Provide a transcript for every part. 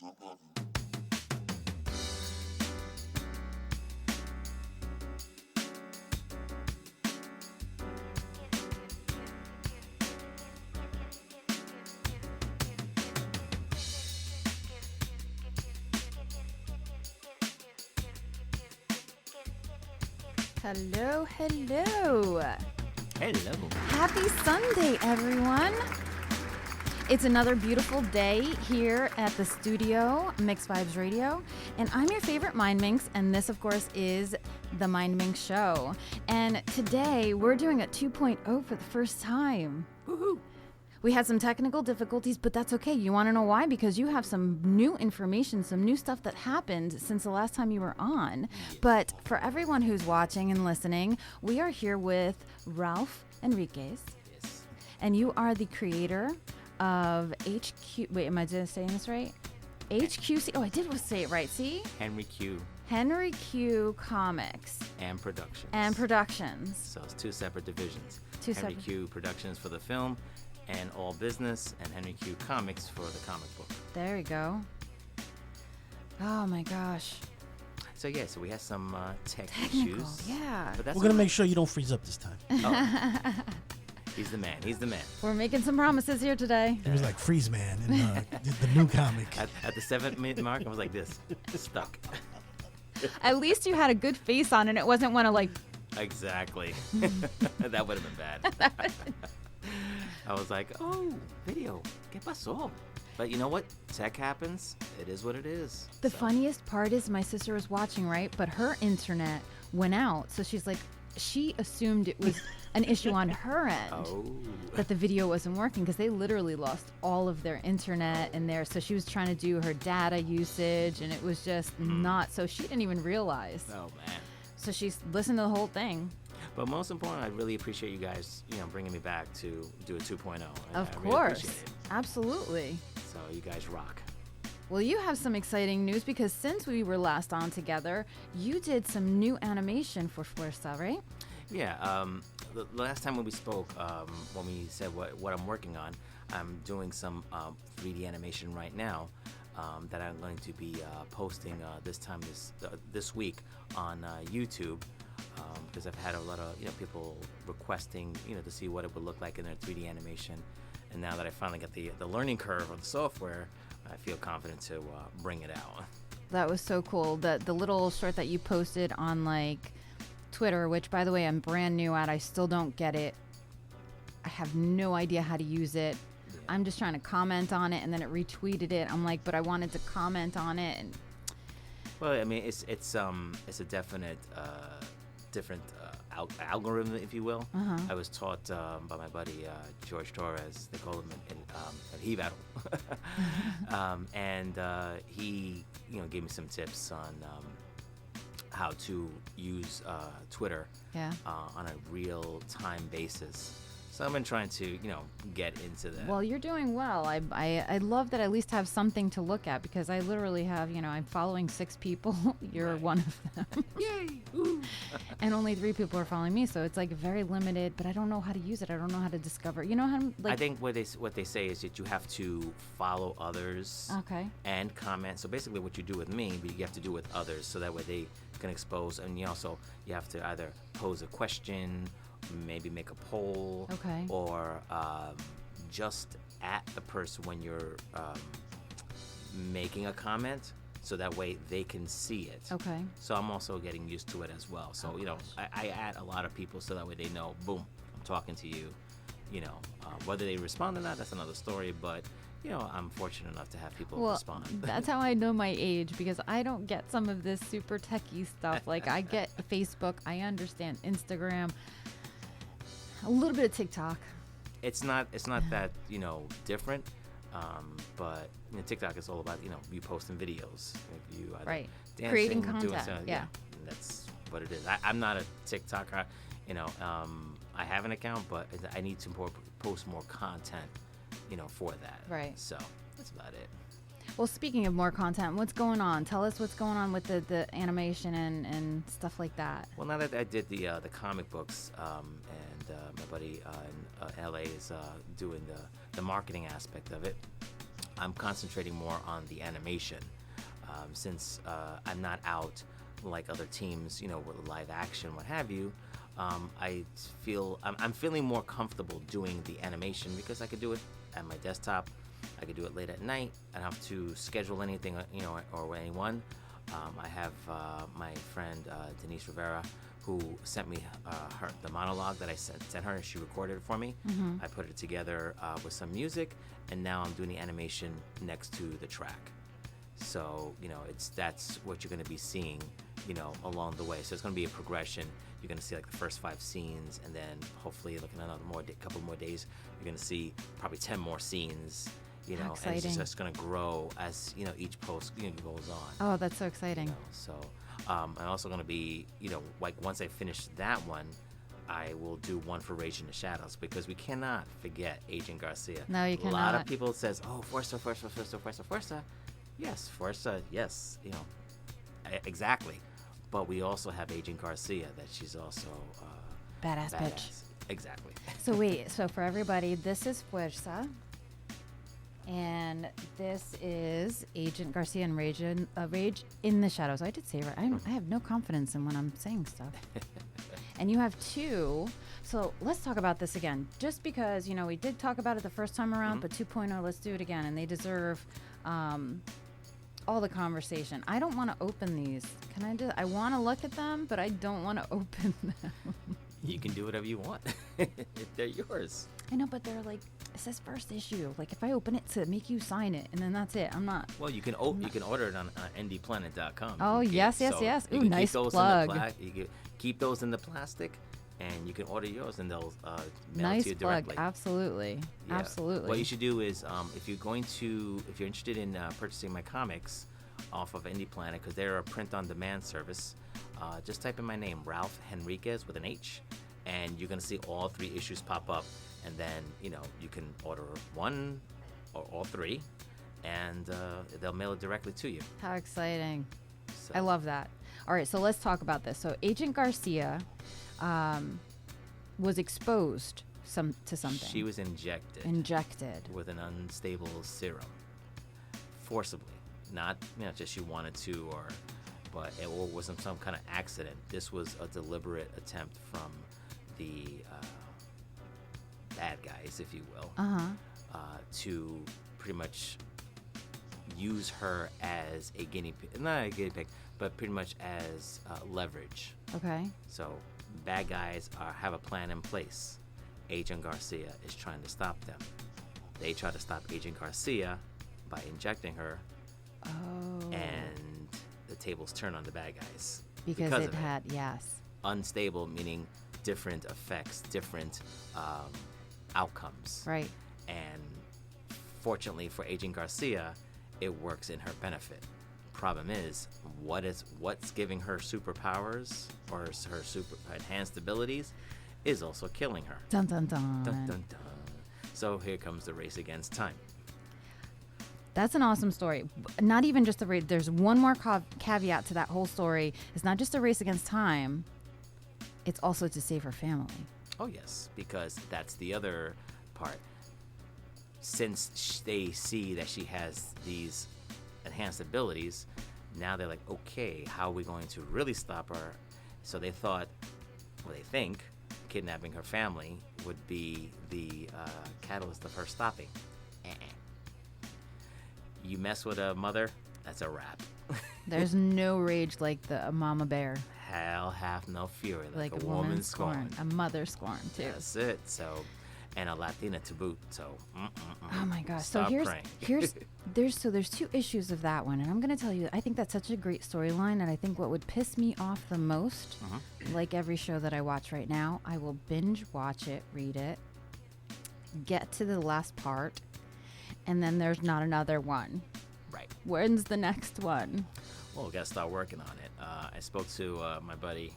Hello. Hello. Happy Sunday, everyone. It's another beautiful day here at the studio, Mix Vibes Radio, and I'm your favorite Mindminx, and this, of course, is the Mindminx Show. And today, we're doing a 2.0 for the first time. Woohoo! We had some technical difficulties, but that's okay. You want to know why? Because you have some new information, some new stuff that happened since the last time you were on. But for everyone who's watching and listening, we are here with Ralph Henriquez. Yes. And you are the creator of HQ. Wait, am I just saying this right? HQC. Oh, I did say it right. See? Henry Q Comics. And Productions. So it's two separate divisions. Henry separate. Q Productions for the film and all business, and Henry Q Comics for the comic book. There you go. Oh my gosh. So we had some technical issues. Yeah. But that's We're gonna make sure you don't freeze up this time. Oh. He's the man. We're making some promises here today. It was like Freeze Man in the new comic. At the 7-minute mark, I was like this, stuck. At least you had a good face on, and it wasn't one of like. Exactly. That would have been bad. I was like, oh, video, ¿qué pasó? But you know what? Tech happens. It is what it is. The funniest part is my sister was watching, right? But her internet went out. So she's like, she assumed it was an issue on her end. Oh. That the video wasn't working because they literally lost all of their internet in there. So she was trying to do her data usage and it was just not. So she didn't even realize. Oh, man. So she's listened to the whole thing. But most important, I really appreciate you guys, bringing me back to do a 2.0. Of I course. really appreciate it. Absolutely. So you guys rock. Well, you have some exciting news because since we were last on together, you did some new animation for Fuerza, right? Yeah. The last time when we spoke, when we said what I'm working on, I'm doing some 3D animation right now that I'm going to be posting this week on YouTube. Because I've had a lot of people requesting to see what it would look like in their 3D animation, and now that I finally got the learning curve of the software, I feel confident to bring it out. That was so cool. The little short that you posted on like Twitter, which by the way I'm brand new at, I still don't get it. I have no idea how to use it. Yeah. I'm just trying to comment on it, and then it retweeted it. I'm like, but I wanted to comment on it. And well, I mean, it's a definite. Different algorithm, if you will. Uh-huh. I was taught by my buddy George Torres. They call him at Heath Ledger. And he gave me some tips on how to use Twitter on a real-time basis. So I've been trying to, get into that. Well, you're doing well. I love that I at least have something to look at because I literally have, I'm following 6 people. You're right. one of them. Yay! Ooh. And only 3 people are following me, so it's like very limited. But I don't know how to use it. I don't know how to discover. You know how to, like. I think what they say is that you have to follow others. Okay. And comment. So basically, what you do with me, but you have to do with others, so that way they can expose. And you have to either pose a question, maybe make a poll, okay, or just at the person when you're making a comment, so that way they can see it. Okay. So I'm also getting used to it as well. So I add a lot of people so that way they know, boom, I'm talking to you. Whether they respond or not, that's another story. But I'm fortunate enough to have people respond. That's how I know my age, because I don't get some of this super techie stuff. Like I get Facebook, I understand Instagram. A little bit of TikTok. It's not that different, but TikTok is all about you posting videos, if you either right, dancing, creating doing content. something, Yeah, that's what it is. I'm not a TikToker. I have an account, but I need to post more content, for that. Right. So that's about it. Well, speaking of more content, what's going on? Tell us what's going on with the animation and stuff like that. Well, now that I did the comic books, and my buddy in LA is doing the marketing aspect of it, I'm concentrating more on the animation, since I'm not out like other teams, with live action, what have you. I'm feeling more comfortable doing the animation because I could do it at my desktop. I could do it late at night. I don't have to schedule anything, or anyone. I have my friend Denise Rivera, who sent me the monologue that I sent her, and she recorded it for me. Mm-hmm. I put it together with some music, and now I'm doing the animation next to the track. So, that's what you're going to be seeing, along the way. So it's going to be a progression. You're going to see like the first 5 scenes, and then hopefully looking at couple more days, you're going to see probably 10 more scenes, and it's just going to grow as, each post goes on. Oh, that's so exciting. So I'm also going to be, like once I finish that one, I will do one for Rage in the Shadows, because we cannot forget Agent Garcia. No, you cannot. A lot of people says, oh, Fuerza. Yes, Fuerza, yes, exactly. But we also have Agent Garcia, that she's also badass bitch. Exactly. So for everybody, this is Fuerza. And this is Agent Garcia and Rage in the Shadows. I did say it right. I have no confidence in when I'm saying stuff. And you have 2. So let's talk about this again. Just because, we did talk about it the first time around, but 2.0, let's do it again. And they deserve all the conversation. I don't want to open these. I want to look at them, but I don't want to open them. You can do whatever you want. They're yours. I know, but they're like, it says first issue. Like, if I open it to make you sign it, and then that's it. I'm not. Well, you can order it on ndplanet.com. Oh, yes. Ooh, nice plug. You can keep those in the plastic, and you can order yours, and they'll mail nice to you plug. directly. Absolutely. Yeah. Absolutely. What you should do is, if you're interested in purchasing my comics off of Indie Planet, because they're a print-on-demand service, just type in my name, Ralph Henriquez with an H, and you're going to see all 3 issues pop up. And then, you can order 1 or all 3, and they'll mail it directly to you. How exciting. So. I love that. All right, so let's talk about this. So Agent Garcia was exposed to something. She was injected with an unstable serum, forcibly. Not, just she wanted to, but it wasn't some kind of accident. This was a deliberate attempt from the bad guys, if you will, to pretty much use her as a guinea pig, not a guinea pig, but pretty much as leverage. Okay. So bad guys have a plan in place. Agent Garcia is trying to stop them. They try to stop Agent Garcia by injecting her. Oh. And the tables turn on the bad guys. Because it had, yes. Unstable, meaning different effects, different outcomes. Right. And fortunately for Agent Garcia, it works in her benefit. Problem is, what's giving her superpowers or her super enhanced abilities is also killing her. Dun dun dun. Dun dun dun. So here comes the race against time. That's an awesome story. Not even just a race. There's one more caveat to that whole story. It's not just a race against time. It's also to save her family. Oh, yes, because that's the other part. Since they see that she has these enhanced abilities, now they're like, okay, how are we going to really stop her? So they think kidnapping her family would be the catalyst of her stopping. You mess with a mother, that's a wrap. There's no rage like the mama bear. Hell hath no fury like a woman scorned. A mother scorned too. That's it. So, and a Latina to boot. So, oh my gosh. Stop so praying. there's 2 issues of that one, and I'm gonna tell you, I think that's such a great storyline, and I think what would piss me off the most, like every show that I watch right now, I will binge watch it, read it, get to the last part, and then there's not another one. Right. When's the next one? Well, we got to start working on it. I spoke to my buddy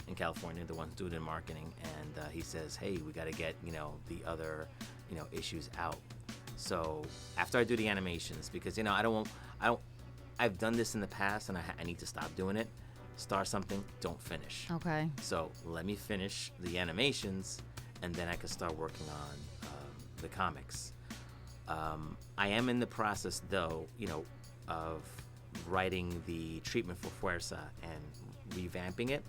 in California, the one doing marketing, and he says, hey, we got to get, the other, issues out. So after I do the animations, because, I've done this in the past, and I need to stop doing it. Start something, don't finish. Okay. So let me finish the animations, and then I can start working on the comics. I am in the process, though, of writing the treatment for Fuerza and revamping it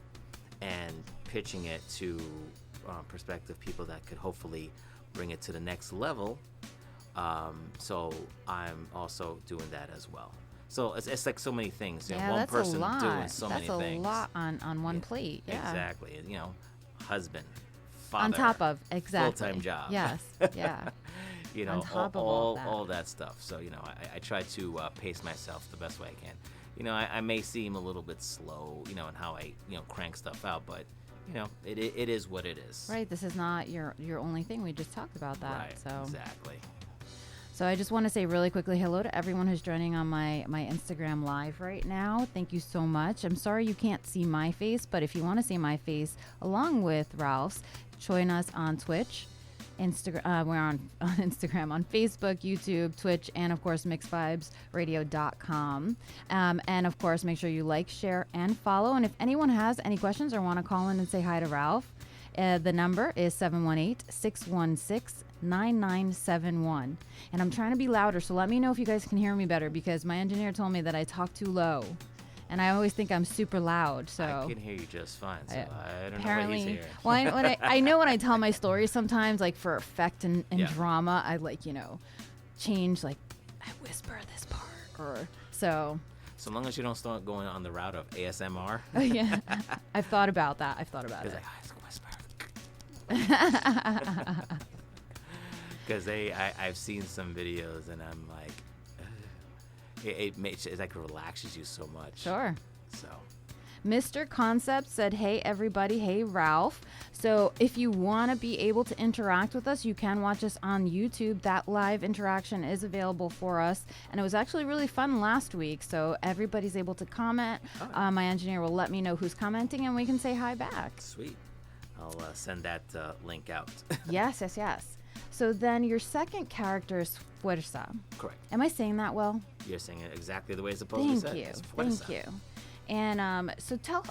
and pitching it to prospective people that could hopefully bring it to the next level. So I'm also doing that as well. So it's like so many things. Yeah, one that's person a lot. doing so many That's things. a lot on one plate. Yeah. Exactly. Husband, father. On top of, exactly. Full-time job. Yes. Yeah. On top of all that stuff. So, I try to pace myself the best way I can. I may seem a little bit slow, in how I, crank stuff out, but, it is what it is. Right. This is not your only thing. We just talked about that. Right. So. Exactly. So I just want to say really quickly hello to everyone who's joining on my Instagram live right now. Thank you so much. I'm sorry you can't see my face, but if you want to see my face along with Ralph's, join us on Twitch. We're on Instagram, on Facebook, YouTube, Twitch, and of course mixvibesradio.com. And of course, make sure you like, share, and follow. And if anyone has any questions or want to call in and say hi to Ralph, the number is 718-616-9971. And I'm trying to be louder, so let me know if you guys can hear me better, because my engineer told me that I talk too low. And I always think I'm super loud, so I can hear you just fine. So I don't apparently, know what he's hearing. Well, I know when I tell my stories sometimes, like for effect and drama, I change, like I whisper this part, or so. So long as you don't start going on the route of ASMR. Yeah, I've thought about that. I've thought about it. Like, whisper. Because I've seen some videos and I'm like, it like relaxes you so much. Sure. So. Mr. Concept said, hey, everybody. Hey, Ralph. So if you want to be able to interact with us, you can watch us on YouTube. That live interaction is available for us. And it was actually really fun last week. So everybody's able to comment. Oh. My engineer will let me know who's commenting and we can say hi back. Sweet. I'll send that link out. Yes. So then your second character is Fuerza. Correct. Am I saying that well? You're saying it exactly the way it's supposed to be said. Thank you. And so tell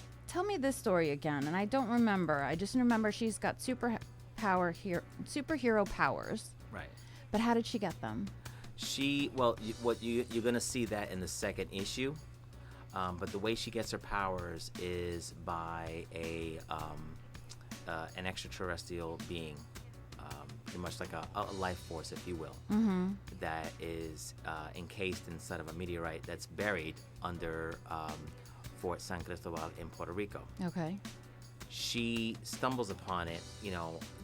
me this story again. And I don't remember. I just remember she's got superhero powers. Right. But how did she get them? You're gonna see that in the second issue. But the way she gets her powers is by an extraterrestrial being. Pretty much like a life force, if you will, that is encased inside of a meteorite that's buried under Fort San Cristobal in Puerto Rico. Okay. She stumbles upon it,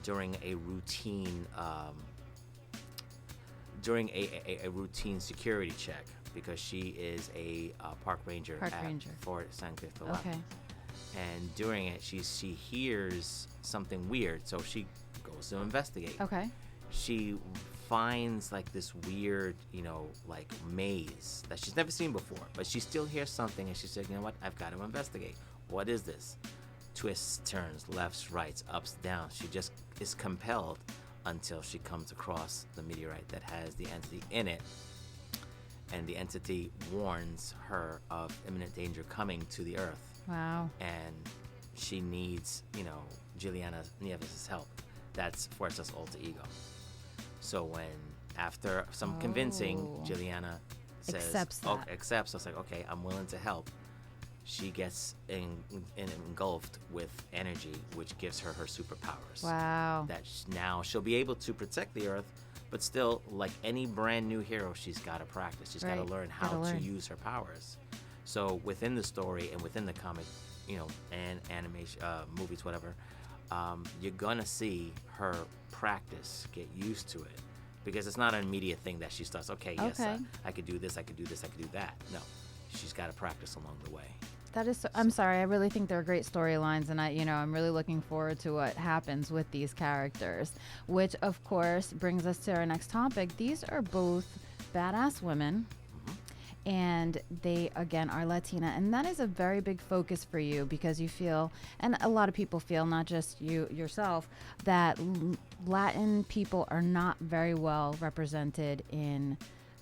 during a routine security check, because she is a park ranger at Fort San Cristobal. Okay. And during it, she hears something weird, so she goes to investigate. Okay. She finds like this weird, like maze that she's never seen before, but she still hears something, and she said, you know what, I've got to investigate. What is this? Twists, turns, lefts, rights, ups, downs. She just is compelled until she comes across the meteorite that has the entity in it, and the entity warns her of imminent danger coming to the Earth. Wow. And she needs, Jilliana Nieves' help. That's Fuerza's alter ego. So when, after some convincing, Jilliana says, accepts. I was like, okay, I'm willing to help. She gets engulfed with energy, which gives her superpowers. Wow. That now she'll be able to protect the Earth, but still, like any brand new hero, she's got to practice. She's got to learn how to use her powers. So within the story and within the comic, and animation, movies, whatever, you're gonna see her practice, get used to it, because it's not an immediate thing that she starts. Yes, I could do this, I could do this, I could do that. No, she's got to practice along the way. That is. I'm sorry. I really think they're great storylines, and I'm really looking forward to what happens with these characters. Which, of course, brings us to our next topic. These are both badass women. And they, again, are Latina. And that is a very big focus for you, because you feel, and a lot of people feel, not just you yourself, that Latin people are not very well represented in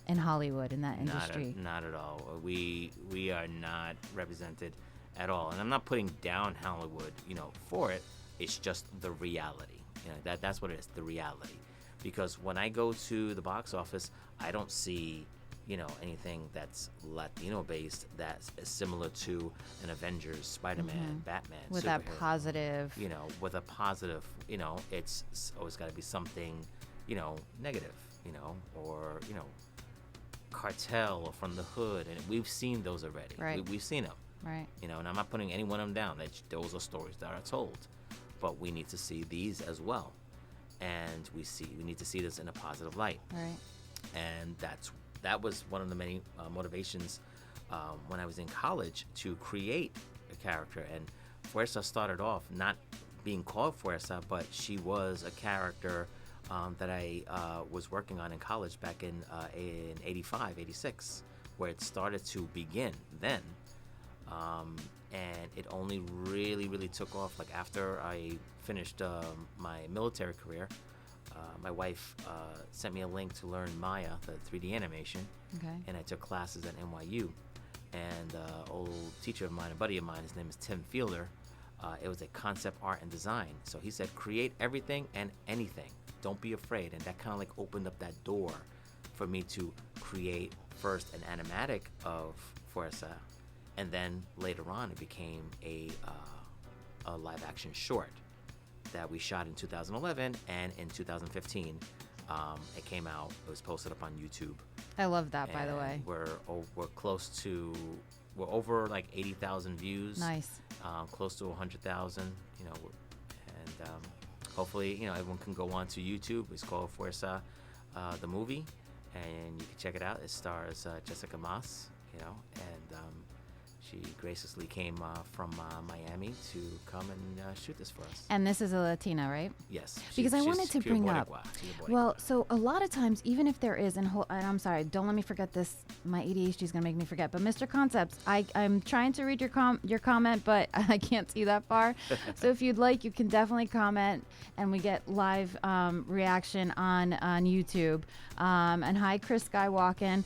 Hollywood, in that industry. Not at all. We are not represented at all. And I'm not putting down Hollywood, for it. It's just the reality. That's what it is, the reality. because when I go to the box office, I don't see, anything that's Latino based that's similar to an Avengers, Spider-Man, Batman, With that superhero. positive. With a positive, it's always got to be something, negative, or cartel or from the hood, and we've seen those already. Right. We've seen them. Right. And I'm not putting any one of them down. Those are stories that are told, but we need to see these as well, and we need to see this in a positive light. Right. And that was one of the many motivations when I was in college to create a character. And Fuerza started off not being called Fuerza, but she was a character that I was working on in college back in 85, 86, where it started to begin then. And it only really, really took off like after I finished my military career. My wife sent me a link to learn Maya, the 3D animation, Okay. and I took classes at NYU. And old teacher of mine, a buddy of mine, his name is Tim Fielder. It was a concept art and design. So he said, create everything and anything. Don't be afraid. And that kind of like opened up that door for me to create first an animatic of Fuerza, and then later on it became a live action short that we shot in 2011, and in 2015 it came out. It was posted up on YouTube. I love that, by the way. We're over like 80,000 views. Nice. Close to 100,000. And hopefully everyone can go on to YouTube. It's called Fuerza, the movie, and you can check it out. It stars Jessica Moss. And she graciously came from Miami to come and shoot this for us. And this is a Latina, right? Yes. Because I wanted to she's pure bring up. Boricua. She's a Boricua. Well, so a lot of times, even if there is, and I'm sorry, don't let me forget this. My ADHD is gonna make me forget. But Mr. Concepts, I'm trying to read your comment, but I can't see that far. So if you'd like, you can definitely comment, and we get live reaction on YouTube. And hi, Chris Skywalking.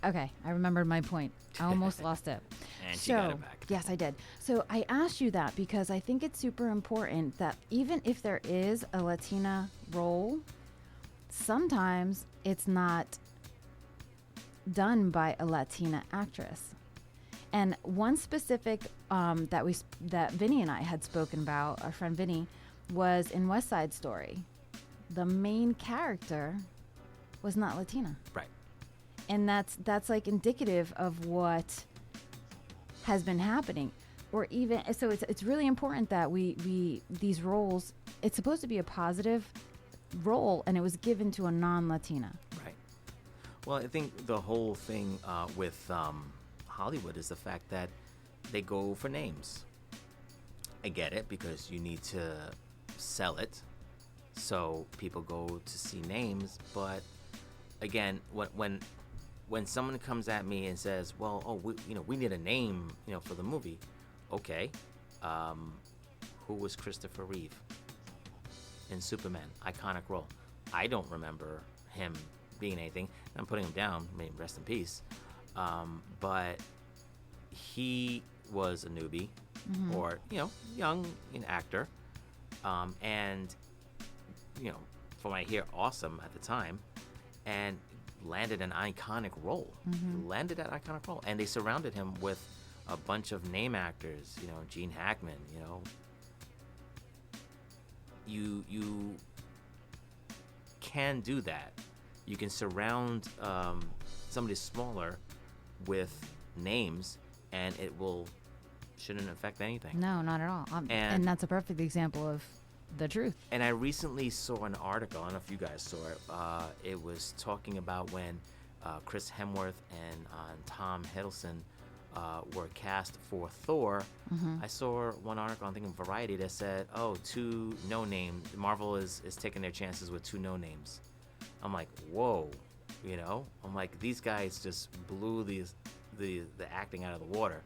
Okay, I remembered my point. I almost lost it. And she got it back. Yes, I did. So I asked you that because I think it's super important that even if there is a Latina role, sometimes it's not done by a Latina actress. And one specific that Vinny and I had spoken about, our friend Vinny, was in West Side Story. The main character was not Latina. Right. And that's like indicative of what has been happening, or even so it's really important that we these roles, it's supposed to be a positive role, and it was given to a non-Latina. Right. Well, I think the whole thing with Hollywood is the fact that they go for names. I get it, because you need to sell it, so people go to see names. But again, when someone comes at me and says, "Well, we need a name, for the movie," okay, who was Christopher Reeve in Superman? Iconic role. I don't remember him being anything. I'm putting him down. May he rest in peace. But he was a newbie, or young actor, and from what I hear, awesome at the time, and landed an iconic role. Landed that iconic role, and they surrounded him with a bunch of name actors. Gene Hackman. You can do that. You can surround somebody smaller with names, and it shouldn't affect anything. No, not at all. And that's a perfect example of the truth. And I recently saw an article, I don't know if you guys saw it, it was talking about when Chris Hemsworth and Tom Hiddleston were cast for Thor. I saw one article, I think in Variety, that said, two no-name, Marvel is taking their chances with two no-names. I'm like, whoa, I'm like, these guys just blew the acting out of the water,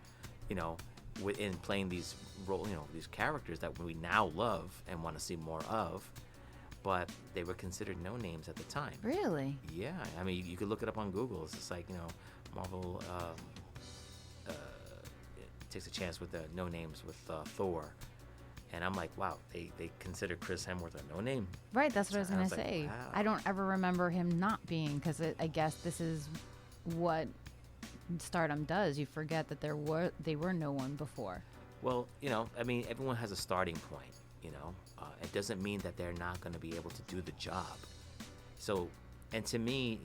in playing these role, these characters that we now love and want to see more of, but they were considered no names at the time. Really? Yeah, I mean, you could look it up on Google. It's just like Marvel takes a chance with the no names with Thor, And I'm like, wow, they consider Chris Hemsworth a no name. Right, that's what I was So going to like, say. wow. I don't ever remember him not being, because I guess this is what stardom does. You forget that they were no one before. Well, I mean, everyone has a starting point. It doesn't mean that they're not going to be able to do the job. So, and to me,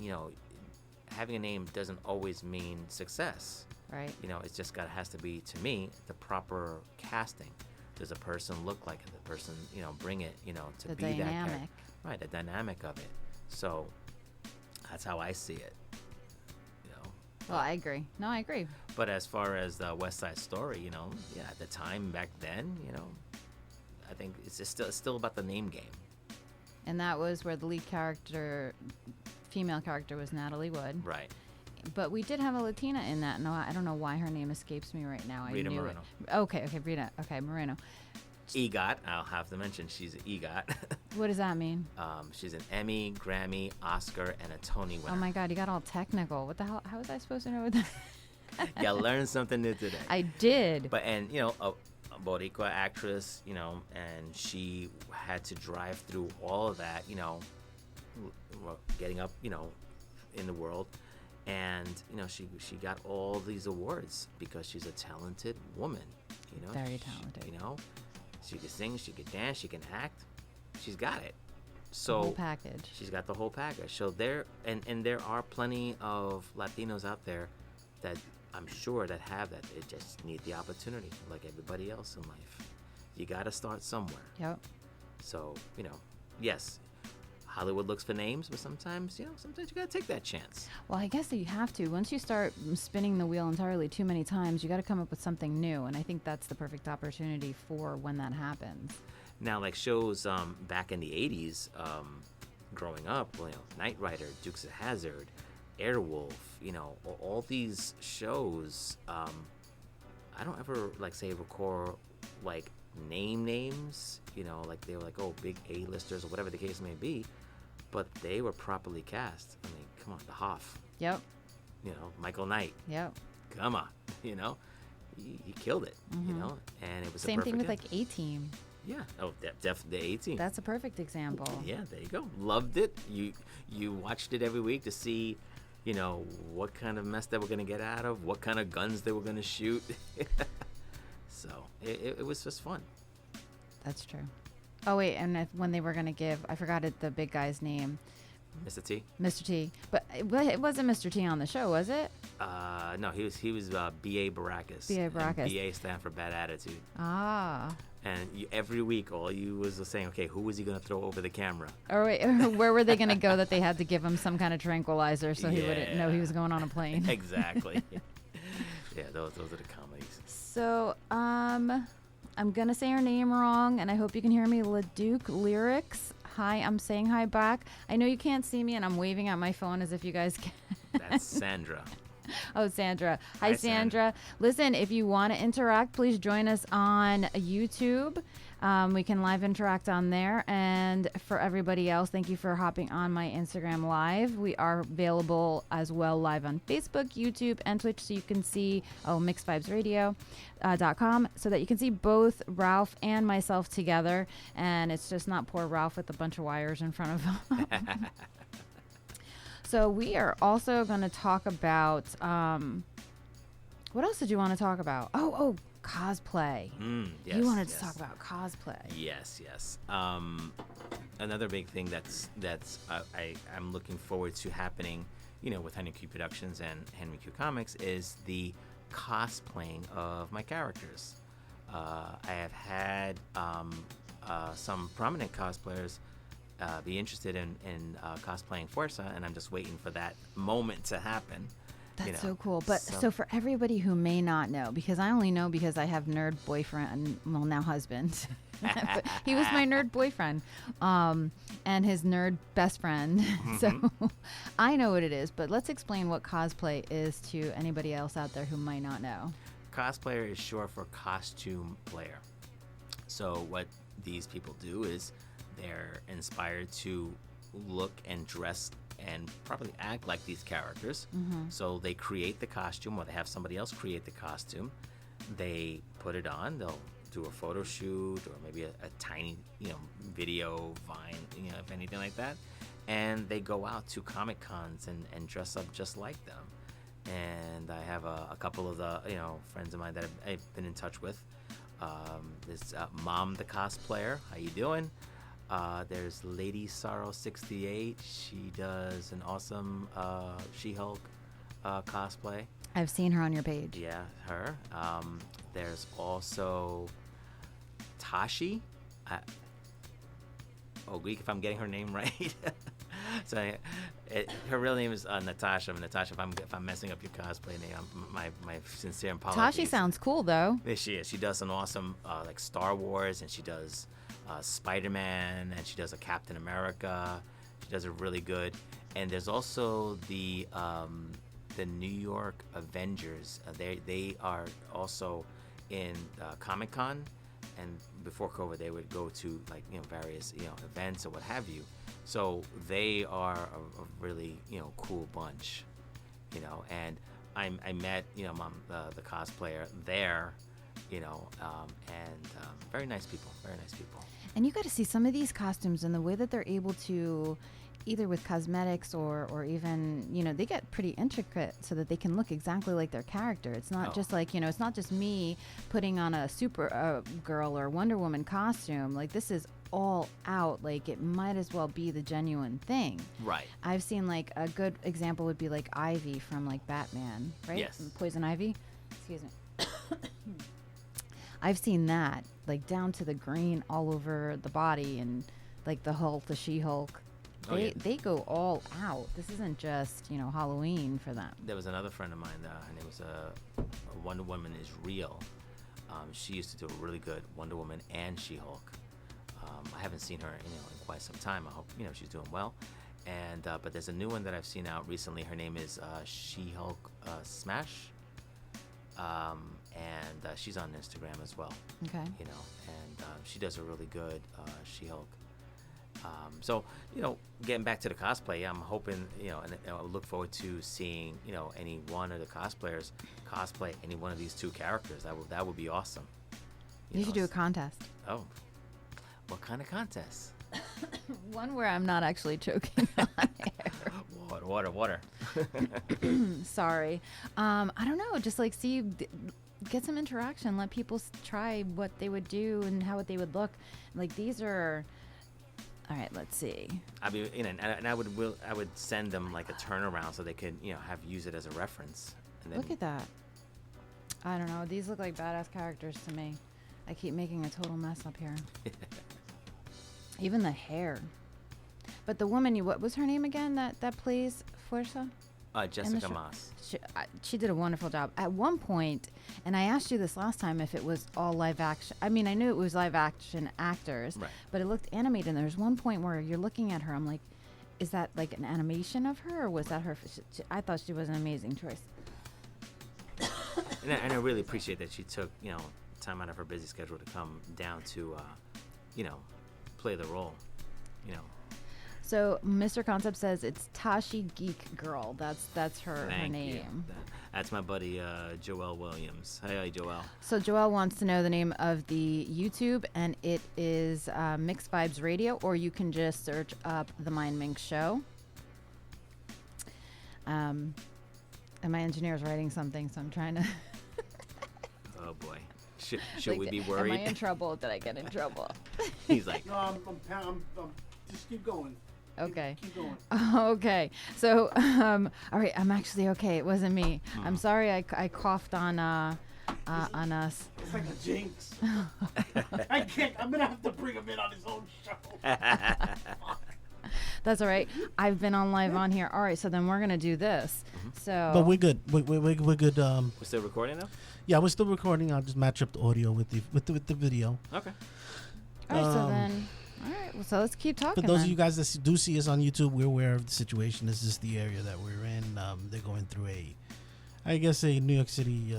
having a name doesn't always mean success. Right. It's just has to be, to me, the proper casting. Does a person look like it? The person, bring it, to The be that dynamic. character. Right, the dynamic of it. So that's how I see it. Well, I agree. No, I agree. But as far as the West Side Story, at the time back then, I think it's still about the name game. And that was where the lead character, female character, was Natalie Wood. Right. But we did have a Latina in that. No, I don't know why her name escapes me right now. Rita I knew Moreno. it. Okay, Rita. Okay, Moreno. EGOT, I'll have to mention she's an EGOT. What does that mean? She's an Emmy, Grammy, Oscar, and a Tony winner. Oh my God, you got all technical. What the hell? How was I supposed to know that? You learned something new today. I did. But a Boricua actress, and she had to drive through all of that, getting up, in the world, and she got all these awards because she's a talented woman, Very talented. She can sing, she can dance, she can act, she's got it. So The whole package. She's got the whole package. So there are plenty of Latinos out there that I'm sure that have that. They just need the opportunity, like everybody else in life. You got to start somewhere. Yep. So, yes, Hollywood looks for names, but sometimes you got to take that chance. Well, I guess that you have to. Once you start spinning the wheel entirely too many times, you got to come up with something new. And I think that's the perfect opportunity for when that happens. Now, like shows back in the 80s, growing up, Knight Rider, Dukes of Hazzard, Airwolf, all these shows, I don't ever recall names, like they were like, oh, big A-listers or whatever the case may be, but they were properly cast. I mean, come on, the Hoff, Yep. Michael Knight, Yep. come on, he killed it, and it was Same a thing perfect with game. A-Team. Yeah, oh, definitely the A-Team. That's a perfect example. Yeah, there you go. Loved it. You watched it every week to see, what kind of mess they were going to get out of, what kind of guns they were going to shoot. So it was just fun. That's true. Oh, wait, and when they were going to give, I forgot the big guy's name. Mr. T? Mr. T. But it wasn't Mr. T on the show, was it? No, he was B.A. Baracus. B.A. Baracus. And B.A. stand for bad attitude. Ah. And every week, all you was saying, okay, who was he going to throw over the camera? Or wait, where were they going to go that they had to give him some kind of tranquilizer so he wouldn't know he Yeah. was going on a plane? Exactly. Yeah, those are the comedies. So, I'm going to say her name wrong, and I hope you can hear me. LaDuke Lyrics. Hi, I'm saying hi back. I know you can't see me, and I'm waving at my phone as if you guys can. That's Sandra. Oh, Sandra. Hi, Hi, Sandra. Listen, if you want to interact, please join us on YouTube. We can live interact on there. And for everybody else, thank you for hopping on my Instagram Live. We are available as well live on Facebook, YouTube, and Twitch, so you can see mixvibesradio.com so that you can see both Ralph and myself together. And it's just not poor Ralph with a bunch of wires in front of him. So we are also going to talk about, what else did you want to talk about? Oh, cosplay. Yes, You wanted yes. to talk about cosplay. Yes. Another big thing that's I'm looking forward to happening, with Henry Q Productions and Henry Q Comics is the cosplaying of my characters. I have had some prominent cosplayers be interested in cosplaying Fuerza, and I'm just waiting for that moment to happen. That's so cool. But so for everybody who may not know, because I only know because I have nerd boyfriend, well, now husband. But he was my nerd boyfriend and his nerd best friend. So I know what it is, but let's explain what cosplay is to anybody else out there who might not know. Cosplayer is short for costume player. So what these people do is they're inspired to look and dress and probably act like these characters. So they create the costume, or they have somebody else create the costume. They put it on, they'll do a photo shoot or maybe a tiny, video vine, if anything like that. And they go out to Comic Cons and dress up just like them. And I have a couple of the, friends of mine that I've been in touch with. There's Mom the cosplayer. How you doing? There's Lady Sorrow 68. She does an awesome She-Hulk cosplay. I've seen her on your page. Yeah, her. There's also Tashi. Greek, if I'm getting her name right. So her real name is Natasha. Natasha, if I'm messing up your cosplay name, my sincere apologies. Tashi sounds cool, though. Yeah, she is. She does an awesome like Star Wars, and she does Spider-Man, and she does a Captain America. She does it really good. And there's also the New York Avengers. They are also in Comic-Con, and before COVID, they would go to various events or what have you. So they are a really cool bunch, And I met Mom the cosplayer there, and very nice people, very nice people. And you got to see some of these costumes and the way that they're able to, either with cosmetics or even, they get pretty intricate so that they can look exactly like their character. It's not just like, it's not just me putting on a super girl or Wonder Woman costume. Like, this is all out. Like, it might as well be the genuine thing. Right. I've seen, like, a good example would be, like, Ivy from, like, Batman, right? Yes. Poison Ivy. Excuse me. I've seen that, like, down to the green all over the body, and, like, the Hulk, the She-Hulk. They go all out. This isn't just, Halloween for them. There was another friend of mine. Her name was Wonder Woman is Real. She used to do a really good Wonder Woman and She-Hulk. I haven't seen her in quite some time. I hope she's doing well. And but there's a new one that I've seen out recently. Her name is She-Hulk Smash. And she's on Instagram as well. Okay. And she does a really good She-Hulk. So, getting back to the cosplay, I'm hoping, and I look forward to seeing, any one of the cosplayers cosplay any one of these two characters. That would be awesome. You should do a contest. Oh, what kind of contest? One where I'm not actually choking on air. Water. Sorry. I don't know. Just like get some interaction. Let people try what they would do and how they would look. Like, these are. All right, let's see. I would send them like a turnaround so they could use it as a reference. And then look at that. I don't know. These look like badass characters to me. I keep making a total mess up here. Even the hair. But the woman, what was her name again? That plays Fuerza. Jessica Moss. She did a wonderful job. At one point, and I asked you this last time, if it was all live action. I mean, I knew it was live action actors, right, but it looked animated. And there's one point where you're looking at her. I'm like, is that like an animation of her, or was that her? I thought she was an amazing choice. And I really appreciate that she took time out of her busy schedule to come down to play the role. So Mr. Concept says it's Tashi Geek Girl. That's her name. That's my buddy Joel Williams. Hey, Joel. So Joel wants to know the name of the YouTube, and it is Mixed Vibes Radio, or you can just search up the Mindminx Show. And my engineer is writing something, so I'm trying to. Oh boy. Should we be worried? Am I in trouble? Did I get in trouble? He's like, no, I'm just keep going. Okay. Keep going. Okay. So, all right. I'm actually okay. It wasn't me. I'm sorry. I coughed on us. It's like a jinx. I can't. I'm gonna have to bring him in on his own show. That's all right. I've been on live on here. All right. So then we're gonna do this. So. But we're good. We're good. We're still recording now? Yeah, we're still recording. I'll just match up the audio with the video. Okay. All right. So then. All right, well, so let's keep talking. For those of you guys that do see us on YouTube, we're aware of the situation. This is the area that we're in. They're going through a New York City.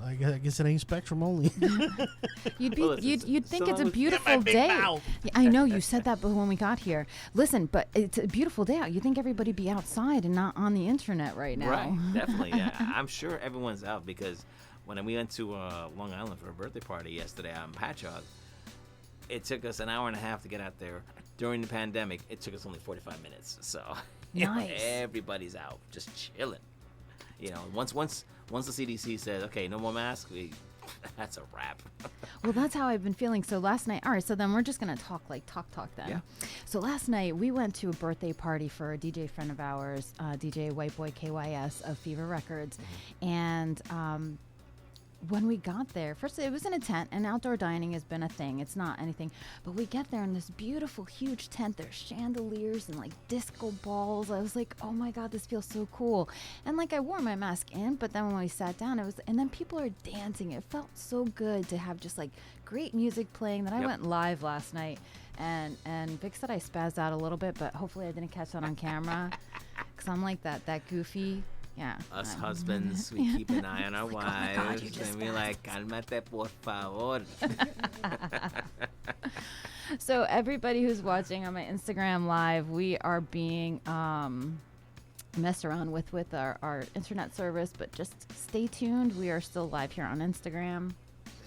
I guess it ain't Spectrum only. You'd think it's a beautiful day. Yeah, I know you said that, but when we got here, listen, but it's a beautiful day out. You think everybody'd be outside and not on the internet right now? Right, definitely. Yeah, I'm sure everyone's out because when we went to Long Island for a birthday party yesterday out in Patchogue, it took us an hour and a half to get out there. During the pandemic, it took us only 45 minutes. So nice. Everybody's out, just chilling. You know, once the CDC says, okay, no more masks, that's a wrap. Well, that's how I've been feeling. So last night, all right, so then we're just going to talk then. Yeah. So last night we went to a birthday party for a DJ friend of ours, DJ White Boy KYS of Fever Records. And when we got there, first it was in a tent, and outdoor dining has been a thing. It's not anything. But we get there in this beautiful, huge tent. There's chandeliers and like disco balls. I was like, oh my God, this feels so cool. And like I wore my mask in, but then when we sat down, and then people are dancing. It felt so good to have just like great music playing. Then I went live last night, and Vic said I spazzed out a little bit, but hopefully I didn't catch that on camera. Because I'm like that goofy. Yeah. Us husbands, we keep an eye on our like, oh my God, wives, you just and we're like, cálmate por favor. So everybody who's watching on my Instagram live, we are being messed around with our internet service, but just stay tuned. We are still live here on Instagram.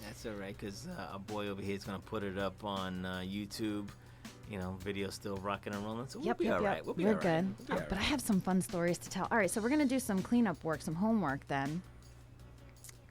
That's all right, because our boy over here is going to put it up on YouTube. You know, video still rocking and rolling, so we'll be all right. We'll be all right. We're good. But I have some fun stories to tell. All right, so we're going to do some cleanup work, some homework then.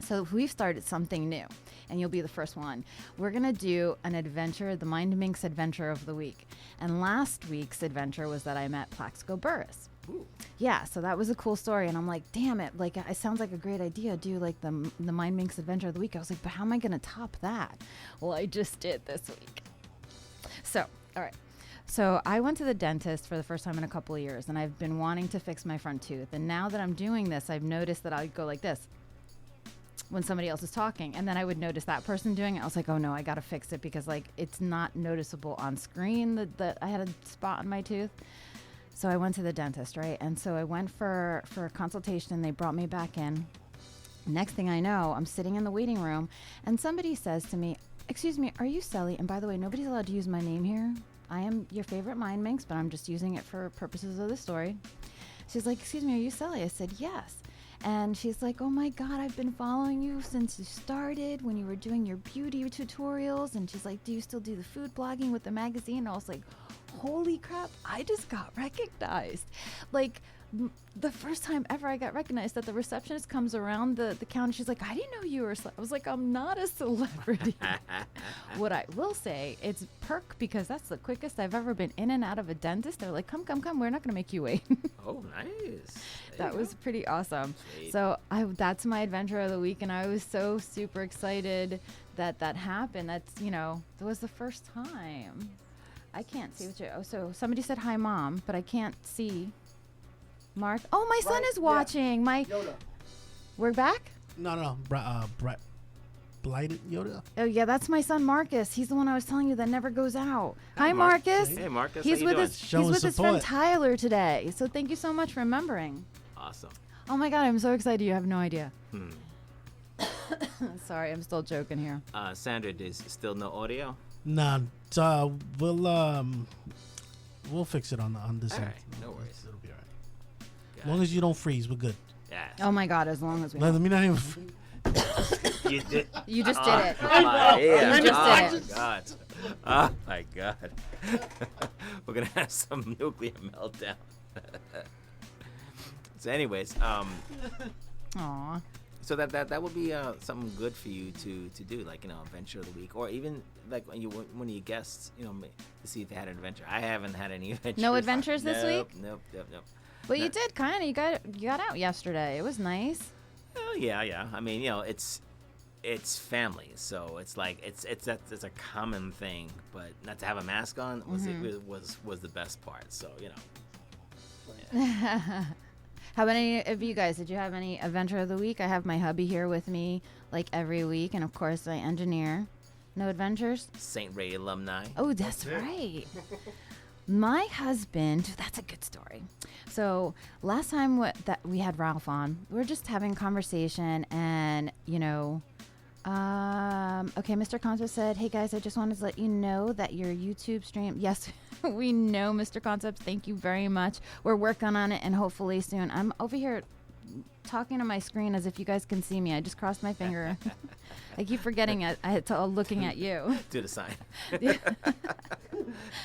So we've started something new, and you'll be the first one. We're going to do an adventure, the Mindminx adventure of the week. And last week's adventure was that I met Plaxico Burris. Ooh. Yeah, so that was a cool story, and I'm like, damn it, like it sounds like a great idea. Do like the Mindminx adventure of the week. I was like, but how am I going to top that? Well, I just did this week. So, all right. So I went to the dentist for the first time in a couple of years, and I've been wanting to fix my front tooth. And now that I'm doing this, I've noticed that I go like this when somebody else is talking, and then I would notice that person doing it. I was like, oh no, I got to fix it because like it's not noticeable on screen that I had a spot on my tooth. So I went to the dentist, right? And so I went for a consultation, and they brought me back in. Next thing I know, I'm sitting in the waiting room, and somebody says to me, excuse me, are you Sally? And by the way, nobody's allowed to use my name here. I am your favorite Mindminx, but I'm just using it for purposes of the story. She's like, excuse me, are you Sally? I said, yes. And she's like, oh my God, I've been following you since you started when you were doing your beauty tutorials. And she's like, do you still do the food blogging with the magazine? And I was like, holy crap, I just got recognized. Like, the first time ever I got recognized, that the receptionist comes around the counter. She's like, I didn't know you were I was like, I'm not a celebrity. What I will say, it's perk, because that's the quickest I've ever been in and out of a dentist. They're like, come, we're not going to make you wait. Oh, nice. That was pretty awesome. Sweet. So that's my adventure of the week, and I was so super excited that happened. That's, that was the first time. I can't see what so somebody said hi, Mom, but I can't see. Mark. Oh, my son is watching. Yeah. My Yoda. We're back? No. Blighted Yoda. Oh yeah, that's my son Marcus. He's the one I was telling you that never goes out. Hi, Mark. Marcus. Hey, Marcus. He's how with you his friend Tyler today. So thank you so much for remembering. Awesome. Oh my God, I'm so excited. You have no idea. Sorry, I'm still joking here. Sandra, there's still no audio? Nah. We'll fix it on this end. Right, no worries. It'll be all right. As long as you don't freeze, we're good. Yeah. Oh my God, as long as we. Let me not even. You did. You just did it. You just did it. God. Oh my God. We're gonna have some nuclear meltdown. So, anyways, Aw. So that would be something good for you to do, like adventure of the week, or even like when one of your guests, to see if they had an adventure. I haven't had any adventures. No adventures this week? Nope. Well, you did kind of. You got out yesterday. It was nice. Oh yeah. I mean, it's family, so it's like it's a common thing, but not to have a mask on was the best part. So Yeah. How about any of you guys? Did you have any adventure of the week? I have my hubby here with me like every week, and of course I engineer. No adventures? St. Ray alumni. Oh, that's right. My husband, that's a good story. So last time that we had Ralph on, we were just having conversation, and okay, Mr. Concept said, hey guys, I just wanted to let you know that your YouTube stream, yes, we know, Mr. Concept, thank you very much. We're working on it, and hopefully soon. I'm over here talking to my screen as if you guys can see me. I just crossed my finger. I keep forgetting it. Looking at you. Do the sign. Yeah.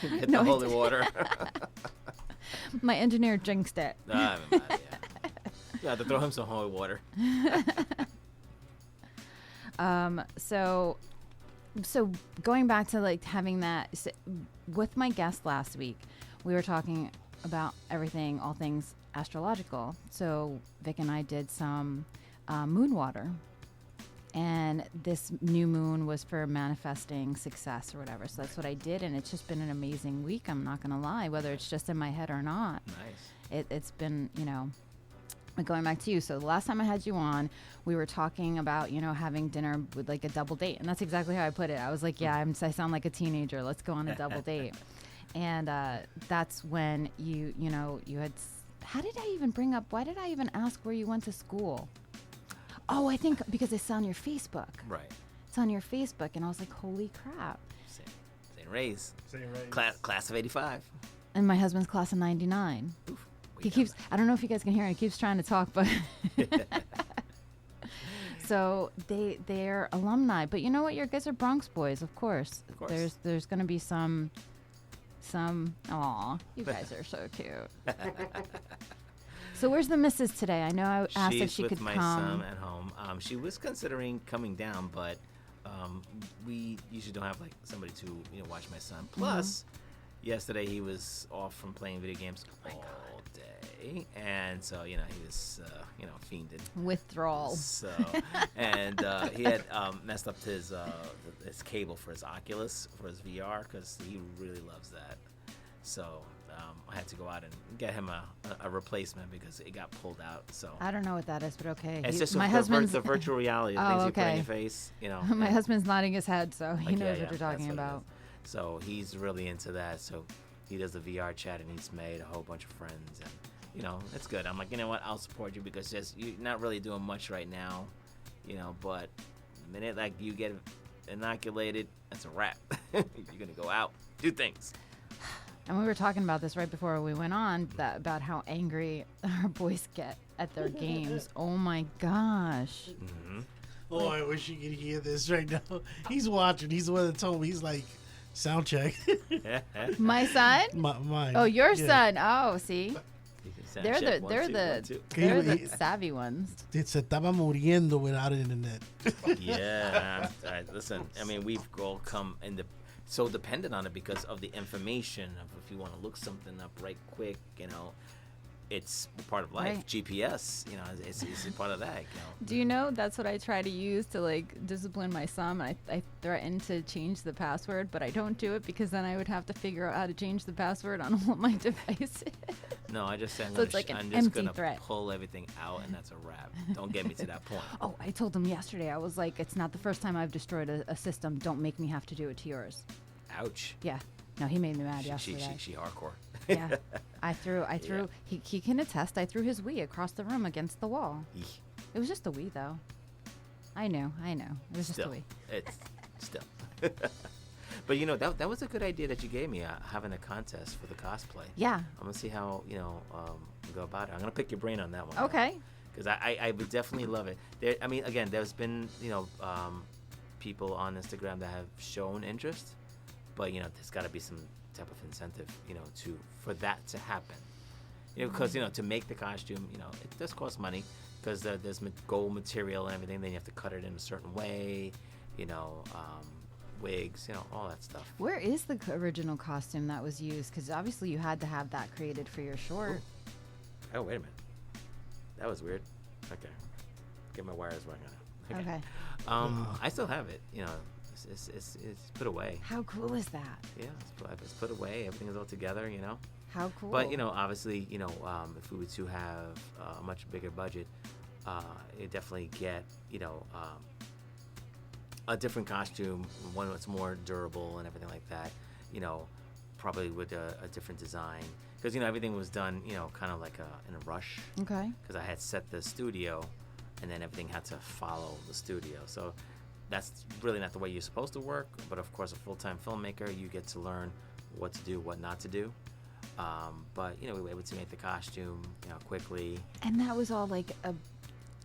Get No, the I holy water. My engineer jinxed it. Yeah. You have to throw him some holy water. So going back to like having that with my guest last week, we were talking about everything, all things astrological. So Vic and I did some moon water, and this new moon was for manifesting success or whatever. So that's what I did, and it's just been an amazing week. I'm not gonna lie, whether it's just in my head or not. Nice. It's been, going back to you. So the last time I had you on, we were talking about, having dinner with like a double date. And that's exactly how I put it. I was like, yeah, I sound like a teenager. Let's go on a double date. And that's when you had, how did I even bring up, why did I even ask where you went to school? Oh, I think because it's on your Facebook. Right. It's on your Facebook. And I was like, holy crap. St. Ray's. Class of 85. And my husband's class of 99. Oof. He keeps, I don't know if you guys can hear it. He keeps trying to talk, but so they're alumni. But you know what? Your guys are Bronx boys, of course. Of course. There's going to be some, aw, you guys are so cute. So where's the missus today? I know I asked if she could come. She's with my son at home. She was considering coming down, but we usually don't have like somebody to watch my son. Plus, yesterday he was off from playing video games all day, and so he was fiending. Withdrawal. So and he had messed up his cable for his Oculus for his VR because he really loves that. So I had to go out and get him a replacement because it got pulled out. So I don't know what that is, but okay. It's just my husband's the virtual reality, the things you put in your face. My husband's nodding his head, so he Like, knows what you're talking about. So he's really into that. So he does the VR chat, and he's made a whole bunch of friends, and it's good. I'm like, you know what? I'll support you because you're not really doing much right now, but the minute like you get inoculated, that's a wrap. You're gonna go out, do things. And we were talking about this right before we went on, about how angry our boys get at their games. Oh my gosh. Mm-hmm. Oh, I wish you could hear this right now. He's watching. He's the one that told me. He's like, sound check. My son? Mine. Oh, your son. Oh, see? They're Check. the savvy ones. Se estaba muriendo without internet. Yeah. Listen, I mean, we've all come so dependent on it because of the information of if you want to look something up right quick, it's part of life. Right. GPS, it's a part of that. Do you know that's what I try to use to like discipline my son? I threaten to change the password, but I don't do it because then I would have to figure out how to change the password on all my devices. No, I just said So it's like I'm an just empty gonna threat. pull everything out, and that's a wrap. Don't get me to that point. Oh, I told him yesterday. I was like, it's not the first time I've destroyed a system. Don't make me have to do it to yours. Ouch. Yeah. No, he made me mad yesterday. She hardcore. Yeah. I threw. He can attest. I threw his Wii across the room against the wall. Eek. It was just a Wii, though. I know. It was just a Wii. It's still. But that was a good idea that you gave me, having a contest for the cosplay. Yeah. I'm gonna see how we go about it. I'm gonna pick your brain on that one. Okay. Because I would definitely love it. Again, there's been people on Instagram that have shown interest, but there's got to be some type of incentive for that to happen. Because to make the costume, it does cost money because there's gold material and everything. Then you have to cut it in a certain way. Wigs, all that stuff. Where is the original costume that was used? Because obviously you had to have that created for your short. Oh, wait a minute. That was weird. Okay. Get my wires right on it. Okay. I still have it. It's put away. How cool is that? Yeah, it's put away. Everything is all together. How cool. But obviously, if we were to have a much bigger budget, you definitely get a different costume, one that's more durable and everything like that. Probably with a different design because everything was done kind of like in a rush. Okay. Because I had set the studio, and then everything had to follow the studio. So that's really not the way you're supposed to work. But of course, a full-time filmmaker, you get to learn what to do, what not to do. But we were able to make the costume quickly. And that was all like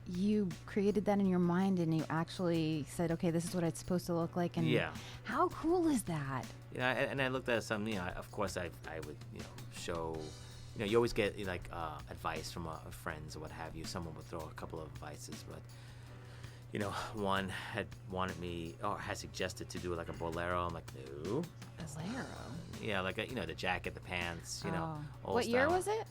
you created that in your mind and you actually said, okay, this is what it's supposed to look like. And Yeah. how cool is that? Yeah, and I looked at some, of course I would, show, you always get like advice from friends or what have you. Someone would throw a couple of advices, but, one had wanted me or had suggested to do like a bolero. I'm like, no. Bolero. Yeah, like, the jacket, the pants, old What year style. was it?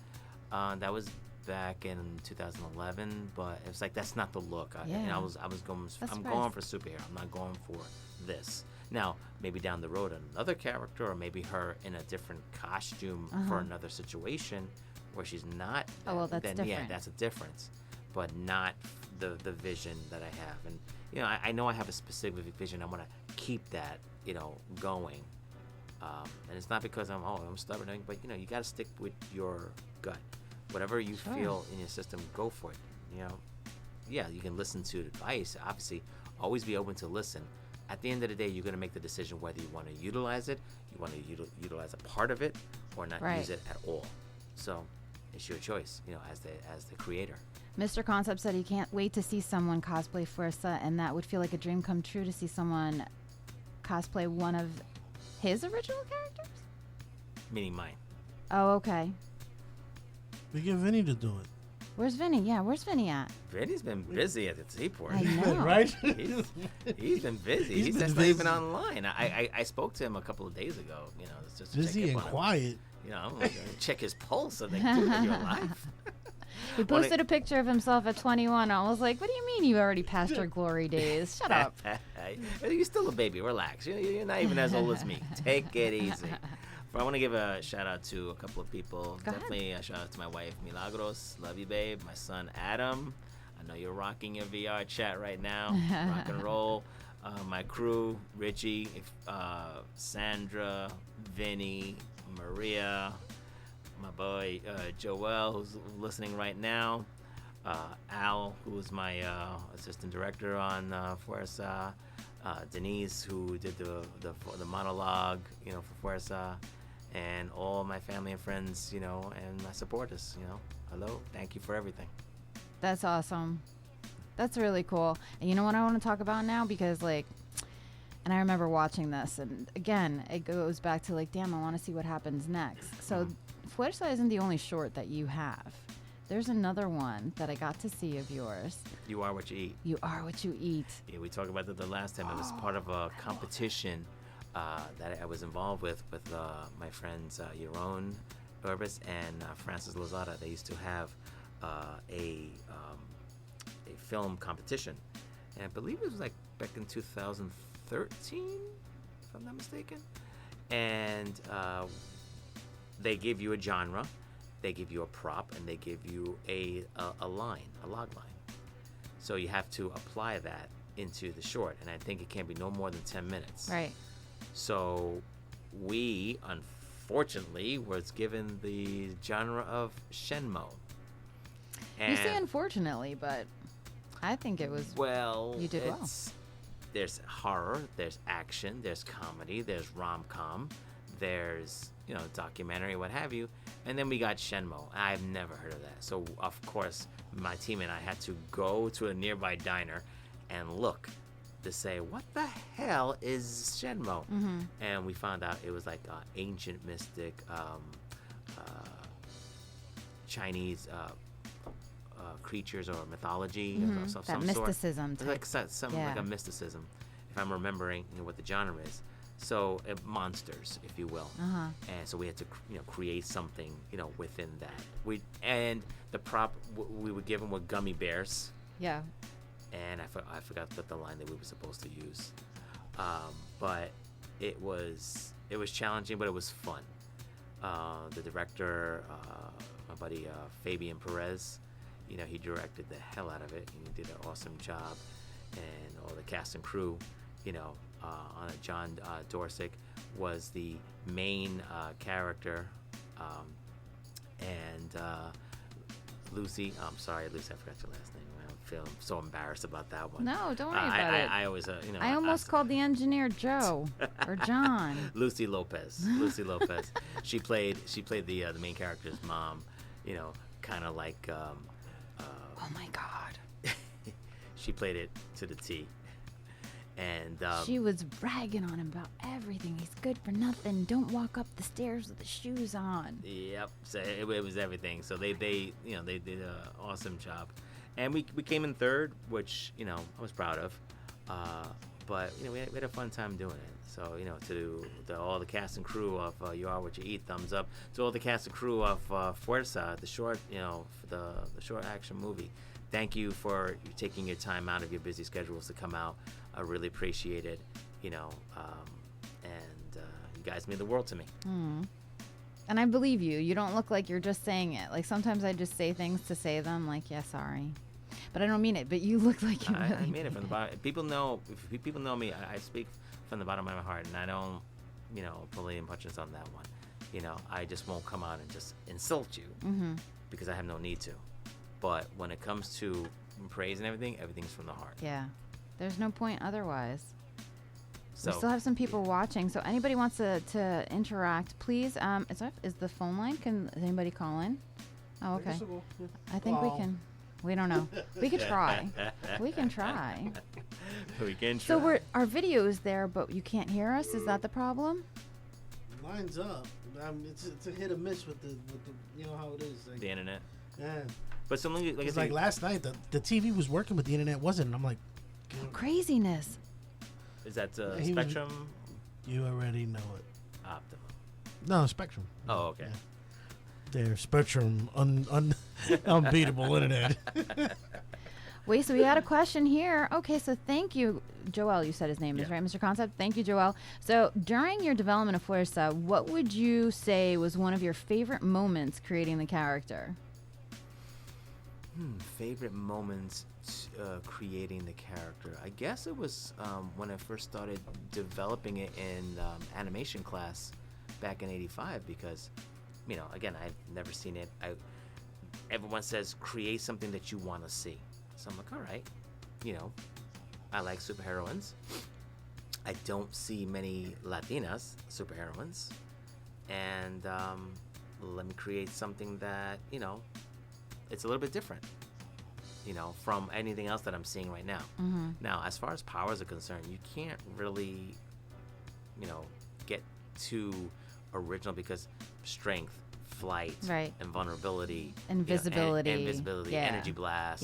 That was back in 2011, but it was like that's not the look. I was going. I'm going for superhero. I'm not going for this. Now, maybe down the road, another character, or maybe her in a different costume for another situation where she's not. Oh, well, that's different. Yeah, that's a difference, but not the vision that I have. And I know I have a specific vision. I want to keep that, going. And it's not because I'm stubborn, but you got to stick with your gut. Whatever you feel in your system, go for it. Yeah, you can listen to advice. Obviously, always be open to listen. At the end of the day, you're going to make the decision whether you want to utilize it, you want to utilize a part of it, or not use it at all. So it's your choice, as the creator. Mr. Concept said he can't wait to see someone cosplay Fuerza, and that would feel like a dream come true to see someone cosplay one of his original characters? Meaning mine. Oh, okay. We get Vinny to do it. Where's Vinny? Yeah, where's Vinny at? Vinny's been busy at the seaport. I know. Right? He's been busy. He's been just busy. not even online. I spoke to him a couple of days ago. It's just to Busy check and up on him. quiet. I'm gonna check his pulse. I'm like, dude, are you alive? He posted a picture of himself at 21. I was like, what do you mean you already passed your glory days? Shut up. You're still a baby. Relax. You're not even as old as me. Take it easy. But I want to give a shout out to a couple of people. Go ahead. Definitely a shout out to my wife Milagros. Love you, babe. My son Adam. I know you're rocking your VR chat right now. Rock and roll. My crew, Richie, Sandra, Vinny, Maria, my boy Joel, who's listening right now. Al, who is my assistant director on Fuerza. Denise, who did the monologue, for Fuerza, and all my family and friends, and my supporters, hello, thank you for everything. That's awesome. That's really cool. And you know what I want to talk about now? Because, and I remember watching this, and again, it goes back to, damn, I want to see what happens next. So, Fuerza isn't the only short that you have. There's another one that I got to see of yours. You are what you eat. You are what you eat. Yeah, we talked about that the last time. It was part of a competition that I was involved with my friends Yaron Urbis and Francis Lozada. They used to have a film competition, and I believe it was back in 2013, if I'm not mistaken. And they give you a genre, they give you a prop, and they give you a line, a log line. So you have to apply that into the short, and I think it can't be no more than 10 minutes. Right. So we, unfortunately, was given the genre of Shenmue. You say unfortunately, but I think it was. Well, you did well. There's horror, there's action, there's comedy, there's rom-com, there's documentary, what have you, and then we got Shenmue. I've never heard of that. So of course, my team and I had to go to a nearby diner and look to say, what the hell is Shenmue? Mm-hmm. And we found out it was like ancient mystic Chinese creatures or mythology of some mysticism sort. Like a mysticism, if I'm remembering what the genre is. So monsters, if you will. And so we had to create something within that. And the prop we were given were gummy bears. Yeah. And I forgot the line that we were supposed to use. But it was challenging, but it was fun. The director, my buddy Fabian Perez, he directed the hell out of it, and he did an awesome job. And all the cast and crew, on it. John Dorsick was the main character, and Lucy. I'm sorry, Lucy, I forgot your last name. I feel so embarrassed about that one. No, don't worry about it. I always, I almost called the engineer Joe or John. Lucy Lopez. Lucy Lopez. She played the main character's mom. Kind of like. Oh my God. she played it to the T. And she was bragging on him about everything. He's good for nothing. Don't walk up the stairs with the shoes on. Yep. So it was everything. So they did an awesome job, and we came in third, which I was proud of. But we had a fun time doing it. So to all the cast and crew of You Are What You Eat, thumbs up. To all the cast and crew of Fuerza, the short for the short action movie. Thank you for taking your time out of your busy schedules to come out. I really appreciate it, and you guys mean the world to me. And I believe you. You don't look like you're just saying it. Like sometimes I just say things to say them, like, yeah, sorry. But I don't mean it, but you look like you really I mean it from the bottom. People know me, I speak from the bottom of my heart, and I don't, pull any punches on that one. I just won't come out and just insult you because I have no need to. But when it comes to praise and everything's from the heart. Yeah. There's no point otherwise. So, we still have some people watching, so anybody wants to interact, please. Is the phone line? Can anybody call in? Oh, okay. I think we can. We don't know. We could try. We can try. We can try. So our video is there, but you can't hear us. Is that the problem? Lines up. It's a hit or miss with the how it is. Like, the internet. Yeah. But something like last night, the TV was working, but the internet wasn't. And I'm like, craziness. Is that Spectrum? You already know it. Optimum. No, Spectrum. Oh, okay. Yeah. Their Spectrum unbeatable internet. Wait, so we had a question here. Okay, so thank you, Joel. You said his name is right, Mr. Concept. Thank you, Joel. So during your development of Fuerza, what would you say was one of your favorite moments creating the character? Favorite moments creating the character. I guess it was when I first started developing it in animation class back in '85 because, again, I've never seen it. Everyone says create something that you want to see. So I'm like, all right, I like superheroines. I don't see many Latinas superheroines. And let me create something that, it's a little bit different, from anything else that I'm seeing right now. Now, as far as powers are concerned, you can't really, get too original because strength, flight, invulnerability, invisibility, energy blast,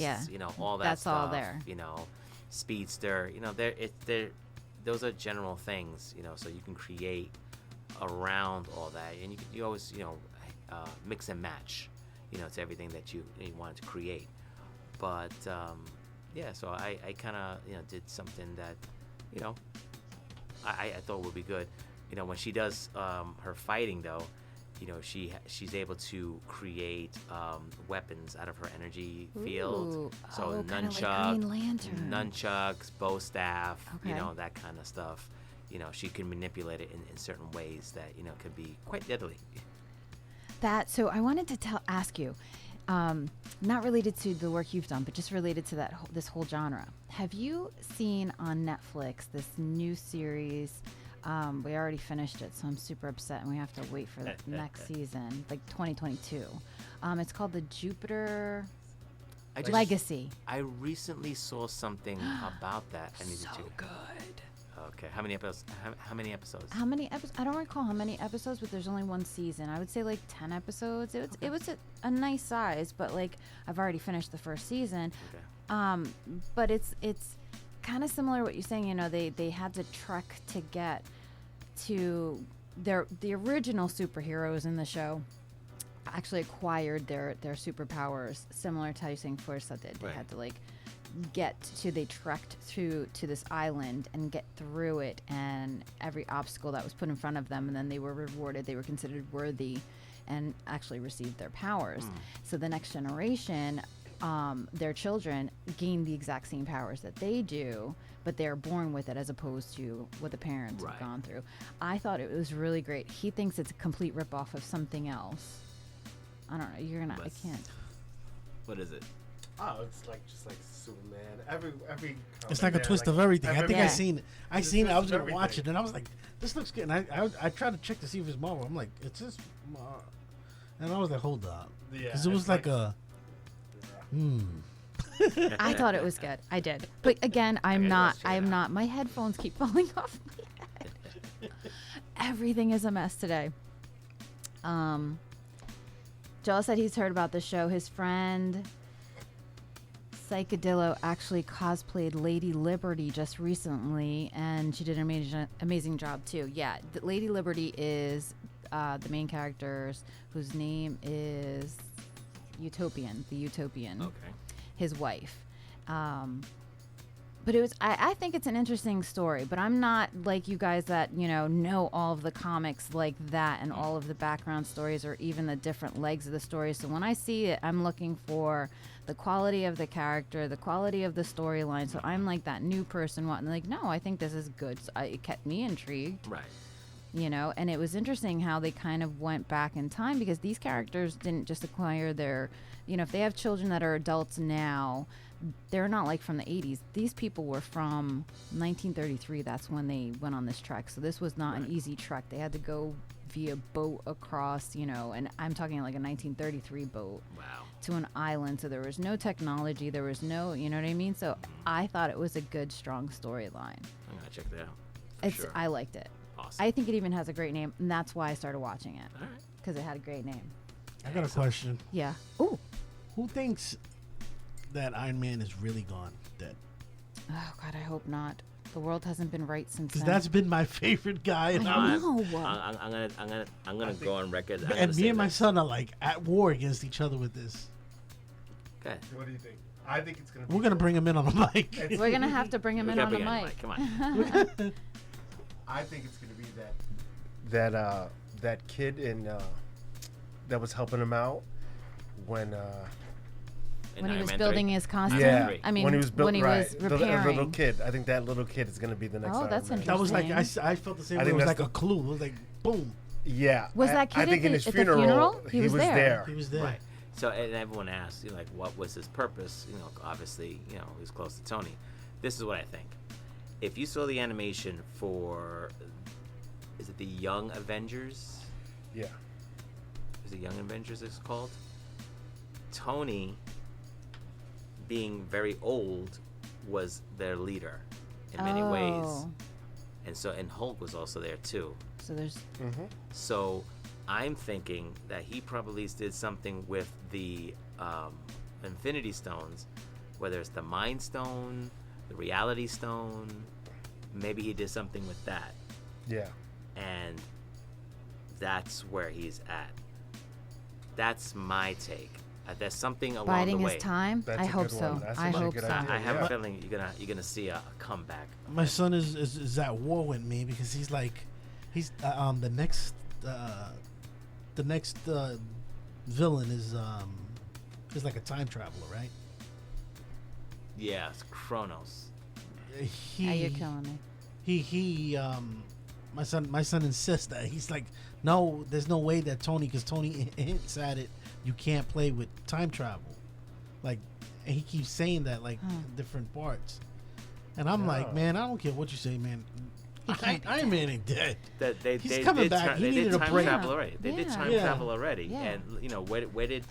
all that That's stuff. all there. Speedster, those are general things, so you can create around all that, and you always, mix and match, to everything that you wanted to create. But so I kind of did something that I thought would be good. When she does her fighting though, she's able to create weapons out of her energy field. So nunchucks, bow staff, that kind of stuff. She can manipulate it in certain ways that could be quite deadly. So I wanted to ask you, not related to the work you've done, but just related to this whole genre. Have you seen on Netflix this new series? We already finished it, so I'm super upset, and we have to wait for the next season, like 2022. It's called The Jupiter Legacy. I recently saw something about that. I need to check. Good. Okay, how many episodes? How many episodes? I don't recall how many episodes, but there's only one season. I would say like 10 episodes. It was a nice size, but like I've already finished the first season. Okay. But it's kind of similar to what you're saying. They had to trek to get to the original superheroes in the show. Actually acquired their superpowers, similar to how you're saying Fuerza did. They had to they trekked to this island and get through it, and every obstacle that was put in front of them, and then they were rewarded. They were considered worthy and actually received their powers. So the next generation, their children gain the exact same powers that they do, but they're born with it as opposed to what the parents have gone through. I thought it was really great. He thinks it's a complete ripoff of something else. I don't know. I can't. What is it? Oh, it's just like Superman. Every it's like a twist of everything. I think I seen it. I was gonna watch it, and I was like, "This looks good." And I tried to check to see if it's Marvel. I'm like, "It's just," and I was like, "Hold up," because it was like a. I thought it was good. I did. But again, I'm Okay, not. let's check I it am out. not. My headphones keep falling off my head. Everything is a mess today. Joel said he's heard about the show. His friend Psychedillo actually cosplayed Lady Liberty just recently, and she did an amazing job too. Yeah, Lady Liberty is the main character's whose name is Utopian, the Utopian, Okay. his wife. But it was, I think it's an interesting story, but I'm not like you guys that, know all of the comics like that and all of the background stories or even the different legs of the story. So when I see it, I'm looking for the quality of the character, the quality of the storyline. So I'm like that new person wanting, like, no, I think this is good. So it kept me intrigued. Right. And it was interesting how they kind of went back in time because these characters didn't just acquire their, if they have children that are adults now, they're not like from the 80s. These people were from 1933. That's when they went on this trek. So this was not an easy trek. They had to go via boat across, and I'm talking like a 1933 boat Wow. to an island. So there was no technology. There was no, you know what I mean? So I thought it was a good, strong storyline. I'm gonna check that out. For sure. I liked it. Awesome. I think it even has a great name, and that's why I started watching it All right. because it had a great name. I got a question. Yeah. Ooh. Who thinks that Iron Man is really gone, dead? Oh God, I hope not. The world hasn't been right since Because then. that's been my favorite guy. And, I know. I'm gonna go on record. I'm and gonna me say and my this. son are like at war against each other with this. Okay. What do you think? I think it's gonna. We're gonna bring him in on the mic. We're gonna have to bring him We in gotta on the bring it mic. Come on. I think it's gonna be that kid in that was helping him out when In When he Iron was Man building 3. his costume. yeah I mean, when he was building was the repairing. little kid. I think that little kid is gonna be the next. Oh, Iron that's Man. interesting. That was like I felt the same I way. It think was that's like a clue. It was like boom. Yeah. Was that kid I think at in the- his at the funeral, funeral? he was there. He was there. Right. So and everyone asked, like, what was his purpose? Obviously, he was close to Tony. This is what I think. If you saw the animation for, is it the Young Avengers? Yeah. Is it Young Avengers it's called? Tony, being very old, was their leader in many ways. Oh. And Hulk was also there too. So there's. Mm-hmm. So I'm thinking that he probably did something with the Infinity Stones, whether it's the Mind Stone, the Reality Stone. Maybe he did something with that, Yeah. and that's where he's at. That's my take. There's something along Biding the way. his time. That's I a hope good so. one. That's I actually a hope good so. idea. I have Yeah. a feeling you're gonna see a comeback. My son is at war with me because he's the next villain is like a time traveler, right? Yeah, it's Kronos. Yeah, you're killing me. My son insists that he's like, no, there's no way that Tony, because Tony hints at it, you can't play with time travel, like, and he keeps saying that like in different parts, and I'm like, man, I don't care what you say, man. Iron Man ain't dead. He's coming back. He They needed did a time break. travel already. They did Yeah. time Yeah. travel already, Yeah. and where did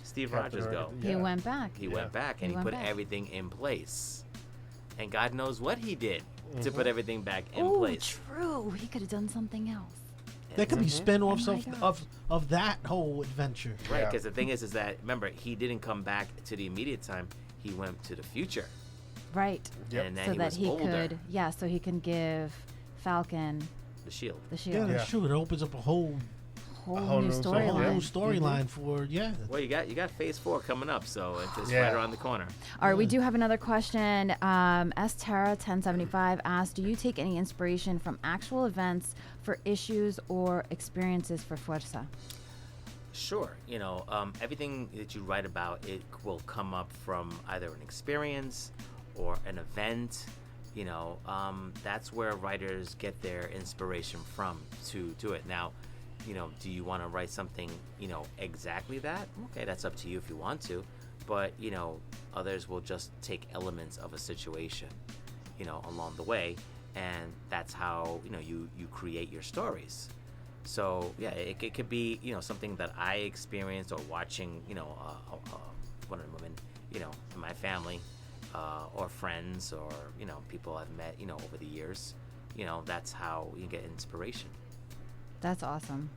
Steve Captain Rogers go? America, He went back. He Yeah. went back He and he went put back. everything in place, and God knows what he did to put everything back in Oh, place. true. He could have done something else. That could be spin-offs Oh my of that whole adventure. Right, Yeah. because the thing is that remember he didn't come back to the immediate time. He went to the future, Right. Yep. and then So he that was he older. could, so he can give Falcon The shield. the Yeah, shield. that's true. It opens up a whole Whole whole new new story. storyline. for Well, you got Phase 4 coming up, so it's just Yeah. right around the corner. All right, we do have another question. S Terra 1075 asked, "Do you take any inspiration from actual events for issues or experiences for Fuerza?" Sure, everything that you write about, it will come up from either an experience or an event. That's where writers get their inspiration from to do it. Now, do you want to write something, exactly that? Okay, that's up to you if you want to. But, others will just take elements of a situation, along the way. And that's how, you create your stories. So, yeah, it could be, something that I experienced or watching, one of the women my family, or friends, or people I've met, over the years. That's how you get inspiration. That's awesome.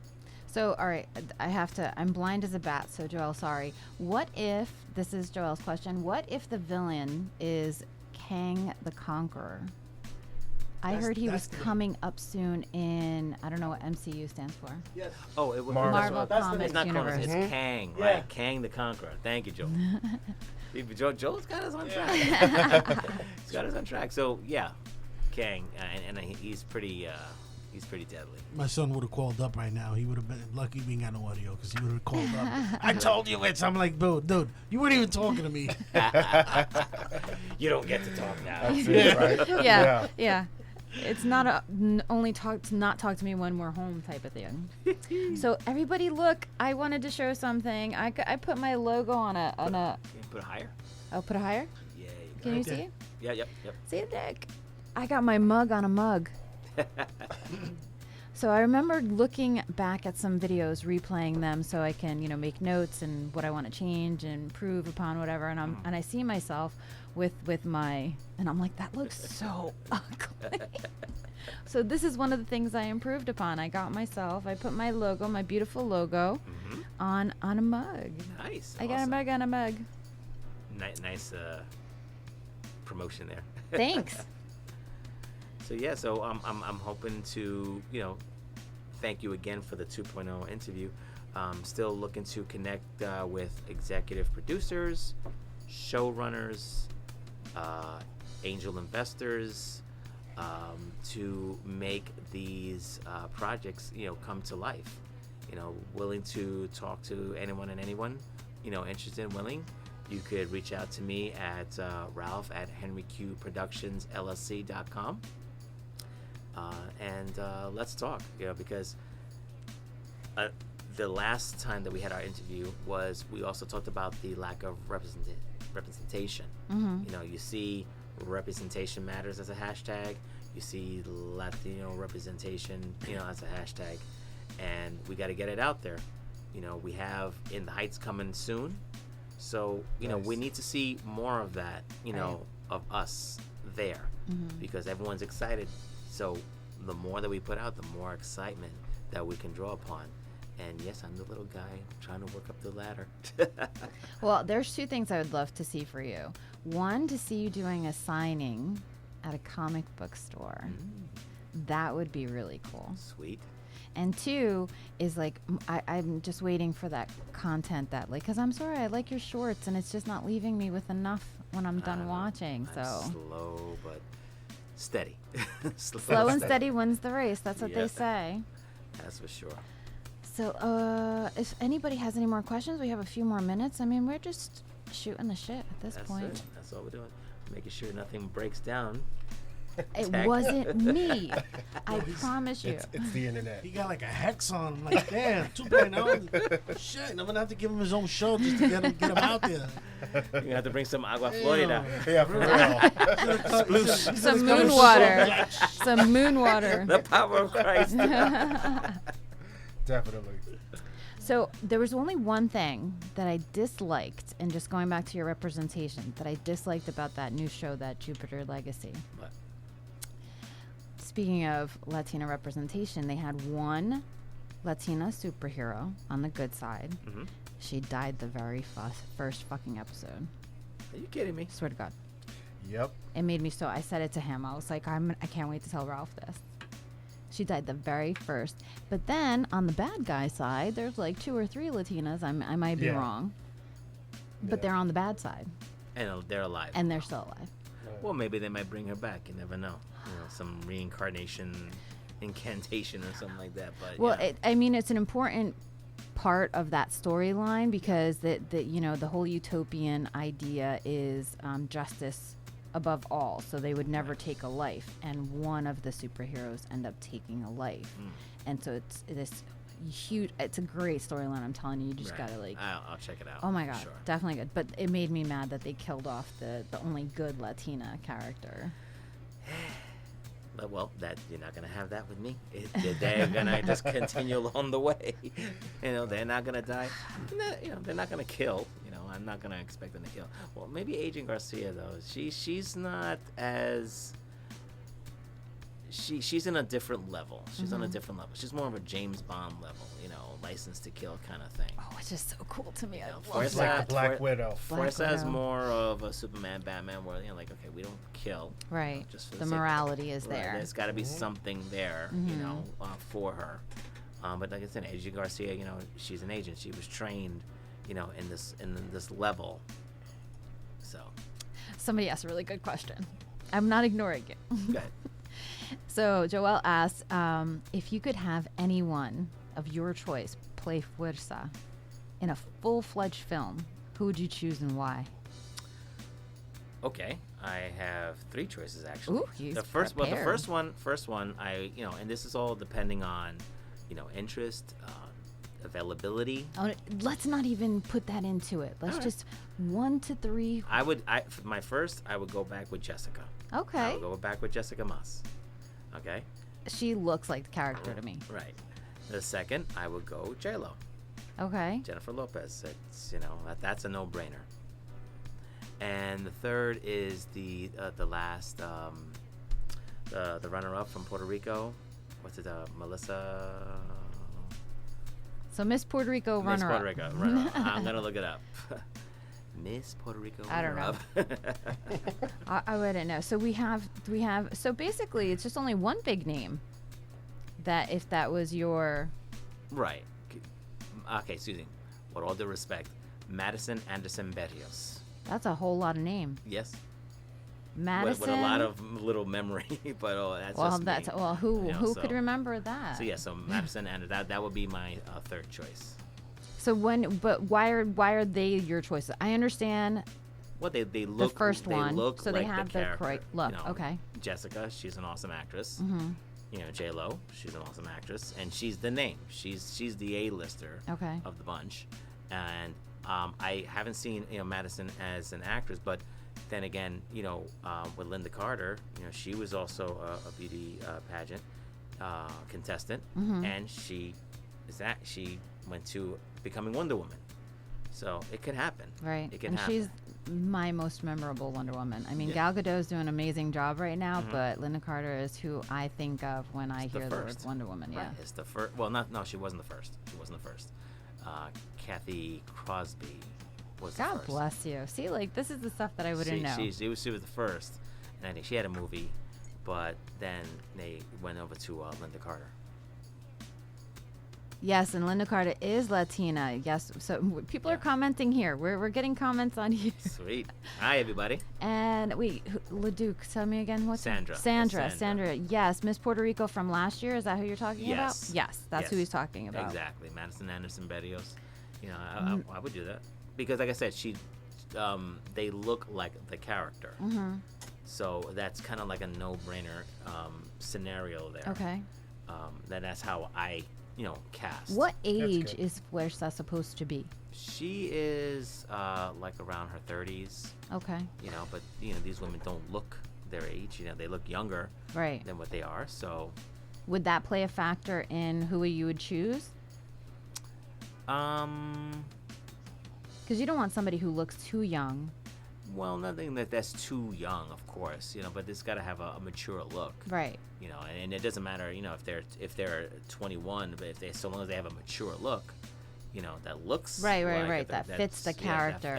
So, all right, I'm blind as a bat, so Joel, sorry. What if, this is Joel's question, what if the villain is Kang the Conqueror? I heard he was coming up soon in, I don't know what MCU stands for. Yes. Oh, it was Marvel Comics It's not Universe. Conan, it's Kang, Yeah. right? Kang the Conqueror. Thank you, Joel. Joel's got us on track. He's got us on track. So yeah, Kang, and he's pretty deadly. My son would have called up right now. He would have been lucky we ain't got no audio because he would have called up. I told you it's. I'm like, dude, you weren't even talking to me. You don't get to talk now. That's it, right? Yeah. It's not only not talk to me when we're home type of thing. So everybody, look! I wanted to show something. I put my logo on a. Can you put it higher? Oh, put it higher. Yeah. Can you see it? Yeah. Yep. See it, Dick? I got my mug on a mug. So I remember looking back at some videos, replaying them, so I can, make notes and what I want to change and improve upon, whatever. And I see myself with my, and I'm like, that looks so ugly. So this is one of the things I improved upon. I put my logo, my beautiful logo, on a mug. Nice. I got a mug on a mug. Nice promotion there. Thanks. So I'm hoping to thank you again for the 2.0 interview. Still looking to connect with executive producers, showrunners, angel investors, to make these projects come to life. Willing to talk to anyone and anyone interested and willing. You could reach out to me at Ralph at HenryQProductionsLLC.com. And let's talk, because the last time that we had our interview was we also talked about the lack of representation. You see representation matters as a hashtag. You see Latino representation, as a hashtag, and we got to get it out there. We have In the Heights coming soon, so we need to see more of that, of us there, because everyone's excited. So the more that we put out, the more excitement that we can draw upon. And yes, I'm the little guy trying to work up the ladder. Well, there's two things I would love to see for you. One, to see you doing a signing at a comic book store. That would be really cool. Sweet. And two is I'm just waiting for that content that because I'm sorry, I like your shorts and it's just not leaving me with enough when I'm done watching. I'm so slow but steady. Slow and steady wins the race. That's what they say. That's for sure. So if anybody has any more questions, we have a few more minutes. I mean, we're just shooting the shit at this point. It. That's all we're doing. Making sure nothing breaks down. It wasn't me. I promise you. It's the internet. He got like a hex on him. Like, damn, 2.0. Shit, I'm gonna have to give him his own show just to get him out there. You're gonna have to bring some agua florida. Yeah, for real. Some moon water. Some moon water. The power of Christ. Definitely. So there was only one thing that I disliked, and just going back to your representation, that I disliked about that new show, that Jupiter Legacy. What? Speaking of Latina representation, they had one Latina superhero on the good side. She died the very first fucking episode. Are you kidding me? Swear to God. Yep. It made me so. I said it to him. I was like, I can't wait to tell Ralph this. She died the very first. But then on the bad guy side, there's like 2 or 3 Latinas. I might be wrong, but they're on the bad side. And they're alive. And they're still alive. Well, maybe they might bring her back. You never know. Some reincarnation, incantation, or something like that. But well, it's an important part of that storyline because the whole utopian idea is justice above all, so they would never take a life, and one of the superheroes end up taking a life, and so it's this huge. It's a great storyline. I'm telling you, you just gotta I'll check it out. Oh my god, sure. definitely good. But it made me mad that they killed off the only good Latina character. Well, that you're not gonna have that with me. They're gonna just continue along the way. They're not gonna die. They're not gonna kill. I'm not gonna expect them to kill. Well, maybe Agent Garcia though. She's not as. She's in a different level. She's on a different level. She's more of a James Bond level, License to Kill kind of thing. Oh, it's just so cool to me. I love Fuerza, that. Black Widow. Fuerza is more of a Superman, Batman, where okay, we don't kill. Right. Just for the sake of morality it. is Right, there. There's got to be something there, for her. But like I said, Agent Garcia, she's an agent. She was trained, in this level. So. Somebody asked a really good question. I'm not ignoring it. Go ahead. So Joel asked, if you could have anyone of your choice play Fuerza in a full-fledged film, who would you choose and why? Okay, I have 3 choices actually. Ooh, he's the first prepared. first one, I and this is all depending on, interest, availability. Oh, let's not even put that into it. Let's just 1 to 3. I would go back with Jessica. Okay. I would go back with Jessica Moss. Okay. She looks like the character to me. Right. The second, I would go J-Lo. Okay. Jennifer Lopez. It's that's a no-brainer. And the third is the last the runner-up from Puerto Rico. What's it? Melissa. So Miss Puerto Rico Miss runner-up. Puerto Rico runner-up. I'm gonna look it up. Miss Puerto Rico I don't know. runner-up. I wouldn't know. So we have. So basically, it's just only one big name. That if that was your. Right. Okay, Susan. With all due respect, Madison Anderson Berrios. That's a whole lot of name. Yes. Madison. With a lot of little memory, but that's just me. Who could remember that? So Madison and that would be my third choice. So why are they your choices? I understand. Well, they look the first one, look so like they have the the character. correct look. Okay. Jessica, she's an awesome actress. Mm-hmm. J-Lo, she's an awesome actress, and she's the name. She's the A-lister Okay. of the bunch, and I haven't seen Madison as an actress, but then again, with Linda Carter, she was also a beauty pageant contestant, and she went to becoming Wonder Woman. So it could happen. Right. It can happen. She's my most memorable Wonder Woman. I mean, Gal Gadot's doing an amazing job right now, but Linda Carter is who I think of when I hear the word Wonder Woman. Yeah. Right. It's the first. Well, no, she wasn't the first. She wasn't the first. Kathy Crosby was the God first. bless you. See, this is the stuff that I wouldn't know. She was the first, and I think she had a movie, but then they went over to Linda Carter. Yes, and Linda Carter is Latina. Yes, so people are commenting here. We're getting comments on here. Sweet. Hi, everybody. And wait, LeDuc, tell me again what's Sandra. Sandra. Yes, Miss Puerto Rico from last year. Is that who you're talking about? Yes, that's who he's talking about. Exactly. Madison Anderson Berrios. I would do that because, like I said, they look like the character. Mm-hmm. So that's kind of like a no-brainer scenario there. Okay. That's how I. Cast. What age is Fuerza supposed to be? She is around her 30s. Okay. But these women don't look their age. They look younger than what they are. So would that play a factor in who you would choose? Because you don't want somebody who looks too young. Well, nothing that's too young, of course, but it's got to have a mature look, right? And it doesn't matter, if they're 21, but so long as they have a mature look, that looks right. That fits the character.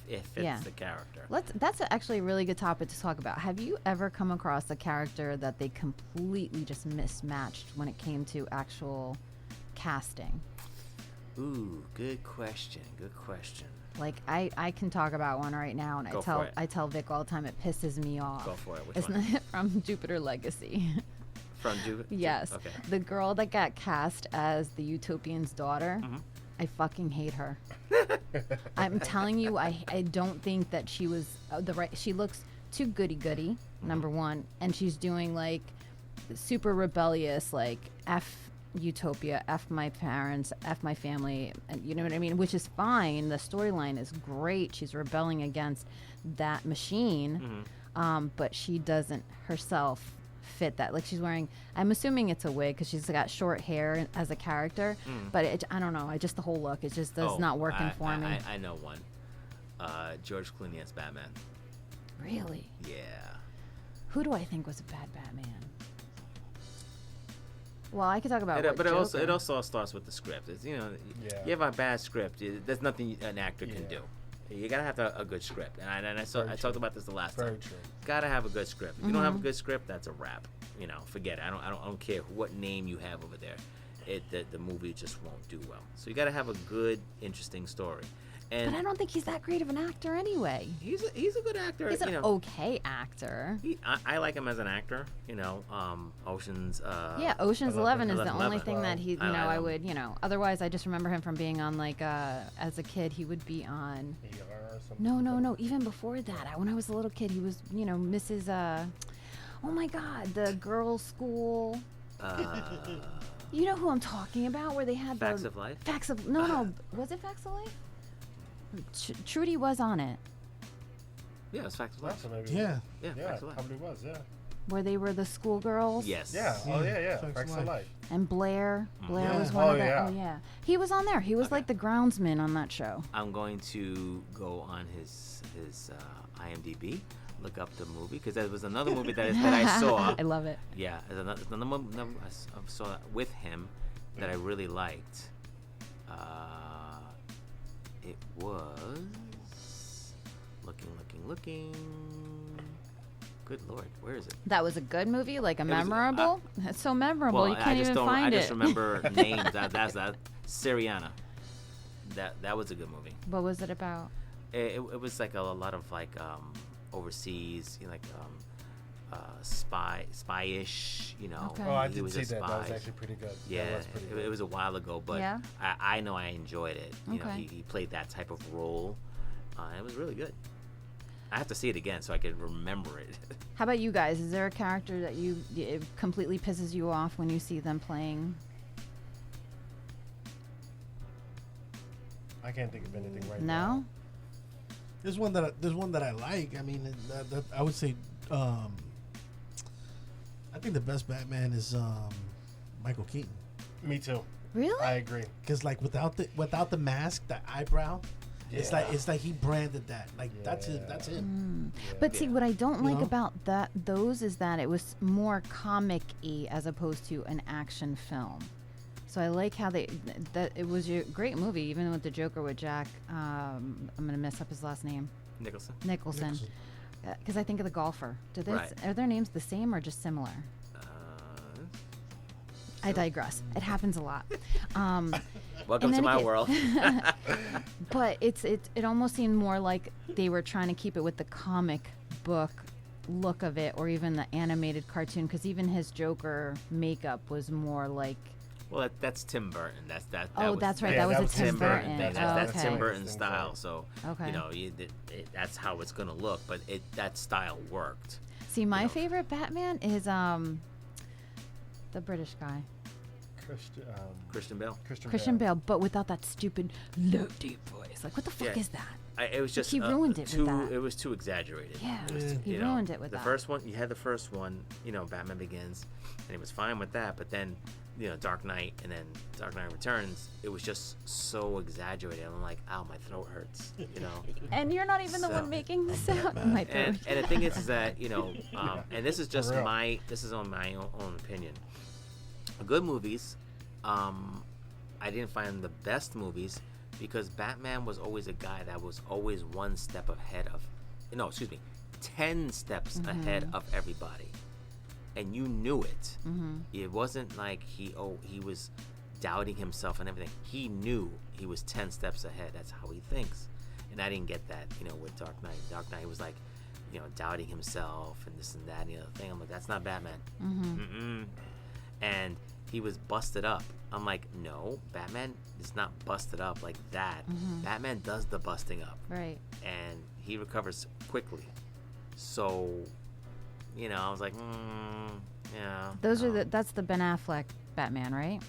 It fits the character. That's actually a really good topic to talk about. Have you ever come across a character that they completely just mismatched when it came to actual casting? Ooh, good question. I can talk about one right now, and I tell Vic all the time it pisses me off. Go for it. Which Isn't one? it from Jupiter Legacy? From Jupiter? Yes. Okay. The girl that got cast as the Utopian's daughter, I fucking hate her. I'm telling you, I don't think that she was the right. She looks too goody-goody, number one, and she's doing super rebellious, F Utopia, F my parents, F my family, and you know what I mean, which is fine. The storyline is great. She's rebelling against that machine, but she doesn't herself fit that. She's wearing, I'm assuming it's a wig because she's got short hair as a character, but I don't know. The whole look, it just does not working for me. I know one. George Clooney as Batman. Really? Yeah. Who do I think was a bad Batman? Well, I could talk about. But it Joker. also all starts with the script. It's, you have a bad script. There's nothing an actor can do. You gotta have a good script. And I talked about this the last time. Very true. Gotta have a good script. If you don't have a good script, that's a wrap. Forget it. I don't care what name you have over there. The movie just won't do well. So you gotta have a good, interesting story. And But I don't think he's that great of an actor anyway. he's a good actor. He's an okay actor. I like him as an actor. Ocean's. Yeah, Ocean's 11 is the 11. only thing that he, I know. would, otherwise I just remember him from being on as a kid, he would be on. ER or something? No, even before that, when I was a little kid, he was, Mrs. Oh my God, the girls' school. You know who I'm talking about, where they had Facts of Life? No, was it Facts of Life? Trudy was on it. Yeah, it's Facts of Life. Yeah. Yeah, Yeah, Facts of Life. probably was, yeah. Where they were the schoolgirls. Yes. Yeah, oh yeah. Facts of Facts of Life. Life. And Blair Yeah. was one Oh, of them. yeah. Oh yeah, he was on there. He was Okay. like the groundsman on that show. I'm going to go on his IMDb, look up the movie, because there was another movie that I saw. I love it. Yeah, there's another movie I saw with him that I really liked. It was looking. Good Lord, where is it? That was a good movie, like a was, memorable. It's so memorable, you can't even find I it. just remember names. That's Syriana. That was a good movie. What was it about? It was like a lot of like overseas, spy-ish, Okay. Oh, I he did was see a that. That was spy. actually pretty good. Yeah, That was pretty good. it was a while ago, but Yeah? I know I enjoyed it. Okay. He played that type of role. It was really good. I have to see it again so I can remember it. How about you guys? Is there a character that it completely pisses you off when you see them playing? I can't think of anything right now. No? There's one that I like. I mean, that I would say. I think the best Batman is Michael Keaton. Me too. Really? I agree. Because like without the mask, the eyebrow, it's Yeah. like he branded that. Like that's it. That's him. But see, what I don't like know? about those is that it was more comic-y as opposed to an action film. So I like how that it was a great movie, even with the Joker with Jack. I'm gonna mess up his last name, Nicholson. Because I think of the golfer. Right. Are their names the same or just similar? I digress. It happens a lot. Welcome to then my again- world. But it almost seemed more like they were trying to keep it with the comic book look of it, or even the animated cartoon. Because even his Joker makeup was more like. Well, that's Tim Burton. That's right. Yeah, That was that a was Tim Tim Burton. Burton. thing. Oh, That's okay. Tim Burton Things style. like- So Okay. that's how it's gonna look. But that style worked. See, my know. favorite Batman is the British guy, Christian Bale. Christian Bale, but without that stupid low deep voice. Like, what the fuck Yeah. is that? It was just he ruined it with too. that. It was too exaggerated. Yeah, It was, he you know, ruined it with the that. first one. You had the first one, Batman Begins, and he was fine with that. But then, Dark Knight, and then Dark Knight Returns. It was just so exaggerated. I'm like, ow, my throat hurts. And you're not even the So- one making the sound. My And throat. the thing is that and this is just real. this is on my own opinion. Good movies, I didn't find the best movies because Batman was always a guy that was always 1 step ahead of, 10 steps ahead of everybody, and you knew it. It wasn't like he was doubting himself and everything. He knew he was 10 steps ahead. That's how he thinks. And I didn't get that, with Dark Knight. Dark Knight was like, doubting himself and this and that and the other thing. I'm like, that's not Batman. Mm-mm. And he was busted up. I'm like, no, Batman is not busted up like that. Batman does the busting up. Right. And he recovers quickly. So, I was like, yeah. That's the Ben Affleck Batman, right?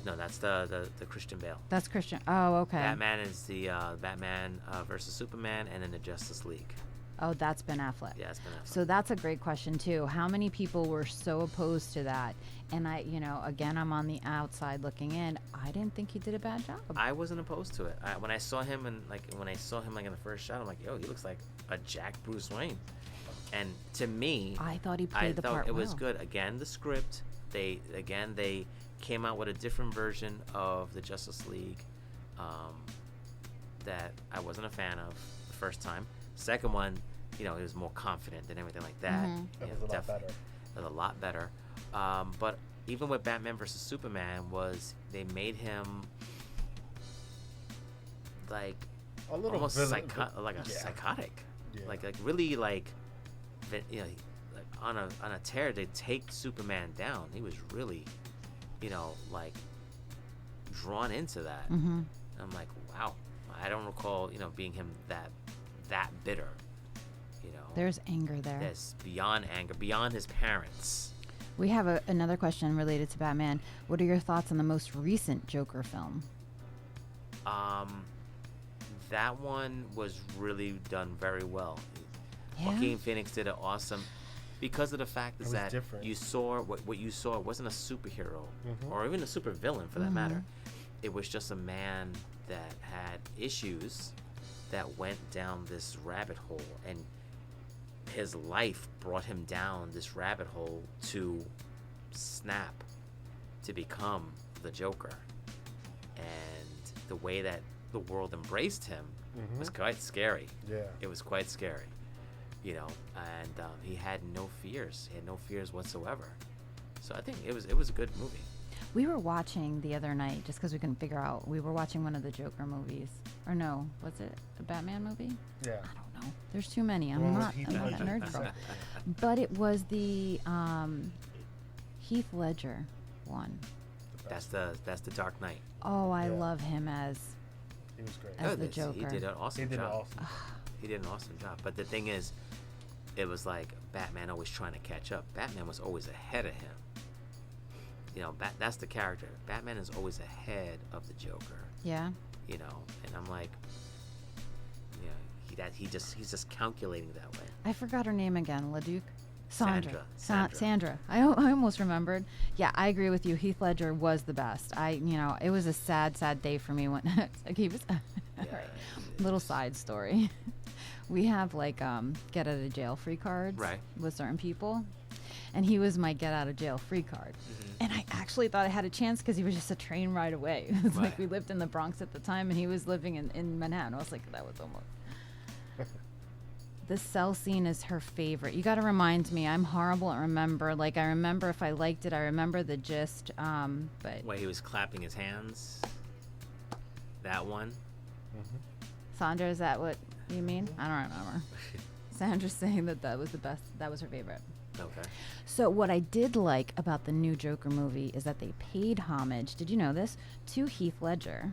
No, that's the Christian Bale. That's Christian. Oh, okay. Batman is the Batman versus Superman, and then the Justice League. Oh, that's Ben Affleck. Yeah, it's Ben Affleck. So that's a great question too. How many people were so opposed to that? And I, again, I'm on the outside looking in. I didn't think he did a bad job. I wasn't opposed to it. When I saw him in the first shot, I'm like, yo, he looks like a Jack Bruce Wayne. And to me, I thought he played the part it was well. good. Again, the script. They came out with a different version of the Justice League that I wasn't a fan of the first time. Second one, he was more confident and everything like that. Mm-hmm. It was a lot better. It was a lot better. But even with Batman versus Superman, they made him like A little almost yeah. psychotic, Yeah. like really like on a tear to take Superman down. He was really, like drawn into that. Mm-hmm. I'm like, wow, I don't recall being him that bitter. There's anger there. There's beyond anger, beyond his parents. We have another question related to Batman. What are your thoughts on the most recent Joker film? That one was really done very well. Yeah? Joaquin Phoenix did it awesome because of the fact It is was that different. you saw what you saw wasn't a superhero Mhm. or even a supervillain for that Mhm. matter. It was just a man that had issues that went down this rabbit hole, and his life brought him down this rabbit hole to snap to become the Joker. And the way that the world embraced him was quite scary. Yeah. It was quite scary, and he had no fears. He had no fears whatsoever. So I think it was a good movie. We were watching the other night, just because we couldn't figure out. We were watching one of the Joker movies. Or no, was it a Batman movie? Yeah. I don't know. There's too many. I'm One with not Heath a Ledger. nerd girl. But it was the Heath Ledger one. That's the Dark Knight. Oh, I Yeah. love him as He was great. As the He Joker. did an He awesome did an job. awesome job. He did an awesome job. But the thing is, it was like Batman always trying to catch up. Batman was always ahead of him. That's the character. Batman is always ahead of the Joker. yeah. And I'm like, he's just calculating that way. I forgot her name again. LeDuc. Sandra. Sandra. Sandra. I almost remembered. Yeah, I agree with you. Heath Ledger was the best. It was a sad day for me when he was. Little side story. We have get out of jail free cards Right. with certain people, and he was my get out of jail free card. Mm-hmm. And I actually thought I had a chance because he was just a train ride away. It's like Right. we lived in the Bronx at the time, and he was living in Manhattan. I was like, that was almost. The cell scene is her favorite. You got to remind me. I'm horrible at remember. I remember if I liked it. I remember the gist. But Where he was clapping his hands. That one. Sandra, is that what you mean? I don't remember. Sandra's saying that was the best. That was her favorite. Okay. So what I did like about the new Joker movie is that they paid homage. Did you know this? To Heath Ledger.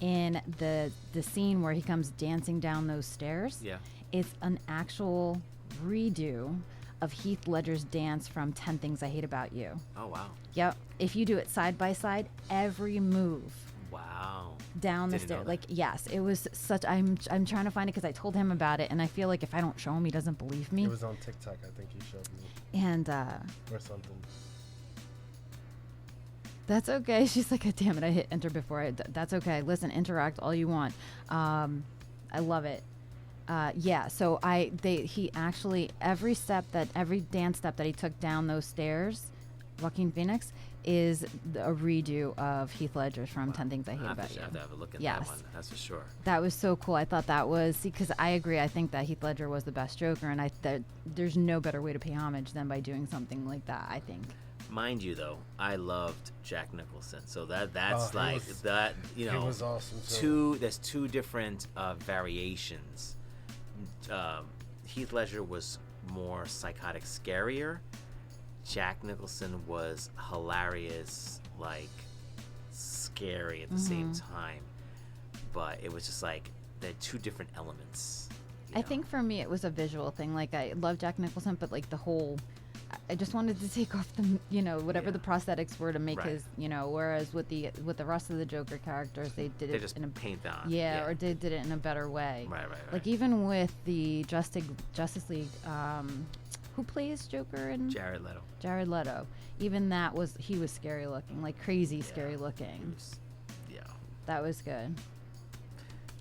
In the scene where he comes dancing down those stairs. Yeah. It's an actual redo of Heath Ledger's dance from 10 Things I Hate About You. Oh wow. Yep. If you do it side by side, every move Wow. down the Didn't know stair. that. Yes, it was such. I'm trying to find it because I told him about it, and I feel like if I don't show him, he doesn't believe me. It was on TikTok, I think you showed me. And Or something. that's okay. She's like, God damn it, I hit enter before that's okay. Listen, interact all you want. I love it. Yeah, so he actually, every dance step that he took down those stairs, Joaquin Phoenix, is a redo of Heath Ledger's from 10 Things I Hate About You. I have to have a look at Yes. that one. That's for sure. That was so cool. I thought that was, because I agree. I think that Heath Ledger was the best Joker, and there's no better way to pay homage than by doing something like that, I think. Mind you, though, I loved Jack Nicholson, so that's He like was- that. He was awesome too. There's two different variations. Heath Ledger was more psychotic, scarier. Jack Nicholson was hilarious, scary at the same time. But it was just like they're two different elements. I think for me it was a visual thing. I love Jack Nicholson, but the whole, I just wanted to take off the, whatever the prosthetics were to make Right. his, whereas with the rest of the Joker characters, they did They it just in a paint on. or they did it in a better way. Right. Like even with the Justice League, who plays Joker in Jared Leto. Jared Leto, even he was scary looking, like crazy scary looking. Yeah. That was good.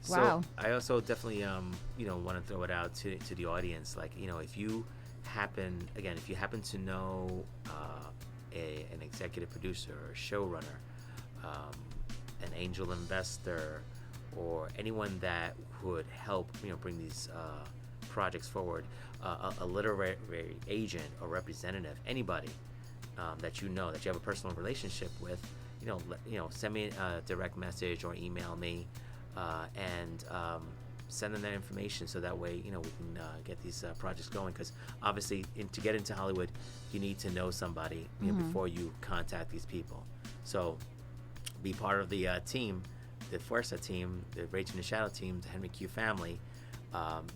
So Wow. I also definitely want to throw it out to the audience, like, if you happen to know an executive producer or a showrunner, an angel investor, or anyone that would help bring these projects forward, a literary agent or representative, anybody that you have a personal relationship with, send me a direct message or email me, and send them that information, so that way we can get these projects going, because obviously to get into Hollywood you need to know somebody before you contact these people. So be part of the team, the Fuerza team, the Rage in the Shadow team, the Henry Q family.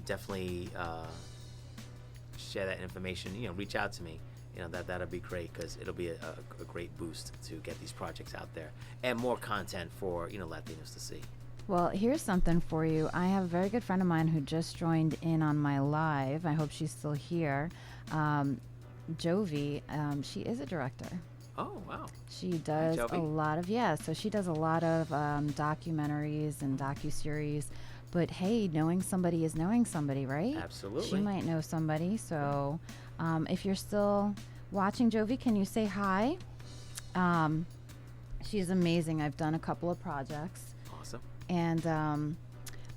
Definitely share that information, reach out to me. That'll be great, because it'll be a great boost to get these projects out there and more content for Latinos to see. Well, here's something for you. I have a very good friend of mine who just joined in on my live. I hope she's still here. Jovi, she is a director. Oh, wow. She does a lot of, so she does a lot of documentaries and docuseries. But hey, knowing somebody is knowing somebody, right? Absolutely. She might know somebody. So if you're still watching, Jovi, can you say hi? She's amazing. I've done a couple of projects. Awesome. And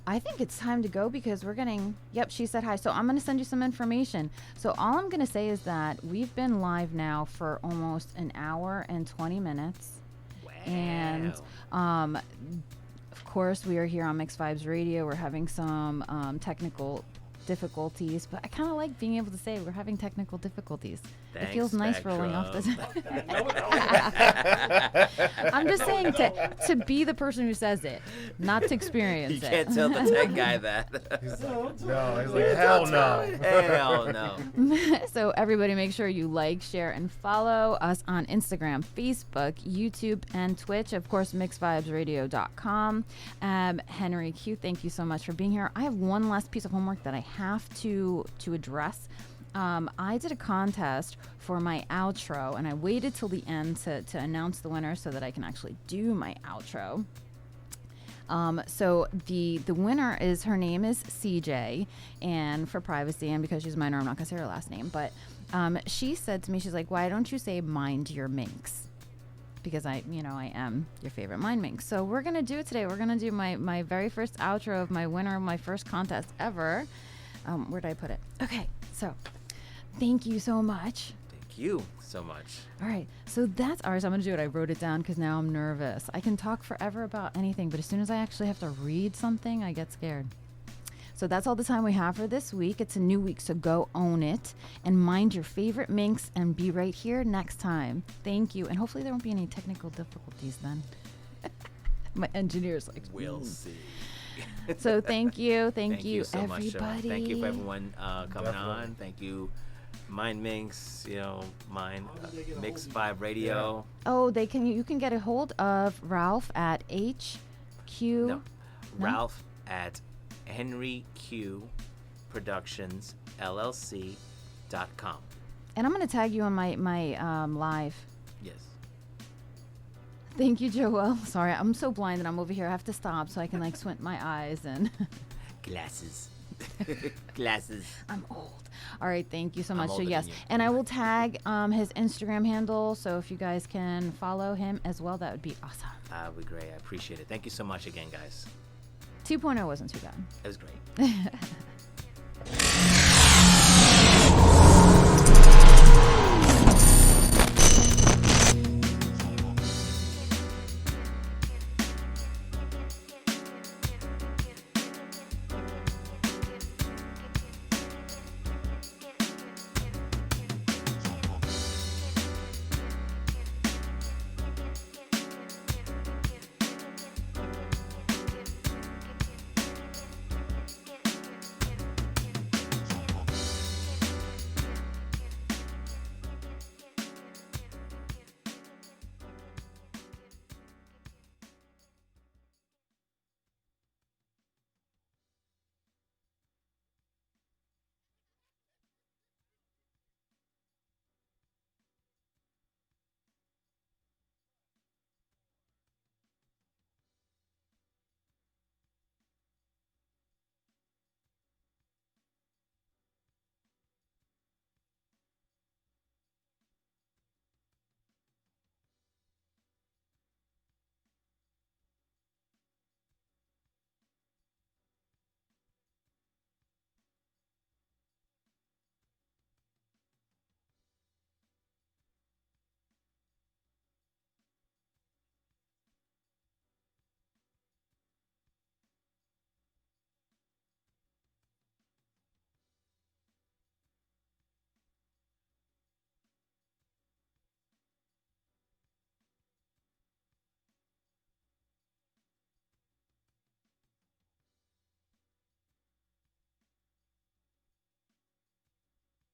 I think it's time to go, because we're getting, she said hi. So I'm going to send you some information. So all I'm going to say is that we've been live now for almost an hour and 20 minutes. Wow. And of course, we are here on Mix Vibes Radio. We're having some technical difficulties, but I kind of like being able to say we're having technical difficulties. Thanks, it feels nice Spectrum. rolling off this. I'm just saying to be the person who says it, not to experience You it. can't tell the tech guy that. No, he's like, hell no. Hell no. So everybody make sure you like, share, and follow us on Instagram, Facebook, YouTube, and Twitch. Of course, mixvibesradio.com. Henry Q, thank you so much for being here. I have one last piece of homework that I have to address. I did a contest for my outro, and I waited till the end to announce the winner so that I can actually do my outro. So the winner is, her name is CJ, and for privacy and because she's minor, I'm not gonna say her last name, but she said to me, she's like, why don't you say mind your minx? Because I am your favorite Mindminx. So we're gonna do it today. We're gonna do my very first outro of my winner of my first contest ever. Where did I put it? Okay, so thank you so much. Thank you so much. All right, so that's ours. I'm going to do it. I wrote it down because now I'm nervous. I can talk forever about anything, but as soon as I actually have to read something, I get scared. So that's all the time we have for this week. It's a new week, so go own it and mind your favorite minx and be right here next time. Thank you, and hopefully there won't be any technical difficulties then. My engineer's like, We'll see. So thank you so much, everybody. Cheryl. Thank you for everyone coming on. Thank you, Mindminx. Mix Vibe Radio. Oh, you can get a hold of Ralph at HQ. No, Ralph at Henry Q Productions LLC.com. And I'm gonna tag you on my live. Yes. Thank you, Joel. Sorry, I'm so blind that I'm over here. I have to stop so I can like squint my eyes and Glasses. Glasses. I'm old. All right, thank you so I'm much. So older yes, than you. and I will tag his Instagram handle. So if you guys can follow him as well, that would be awesome. That would be great. I appreciate it. Thank you so much again, guys. 2.0 wasn't too bad. It was great.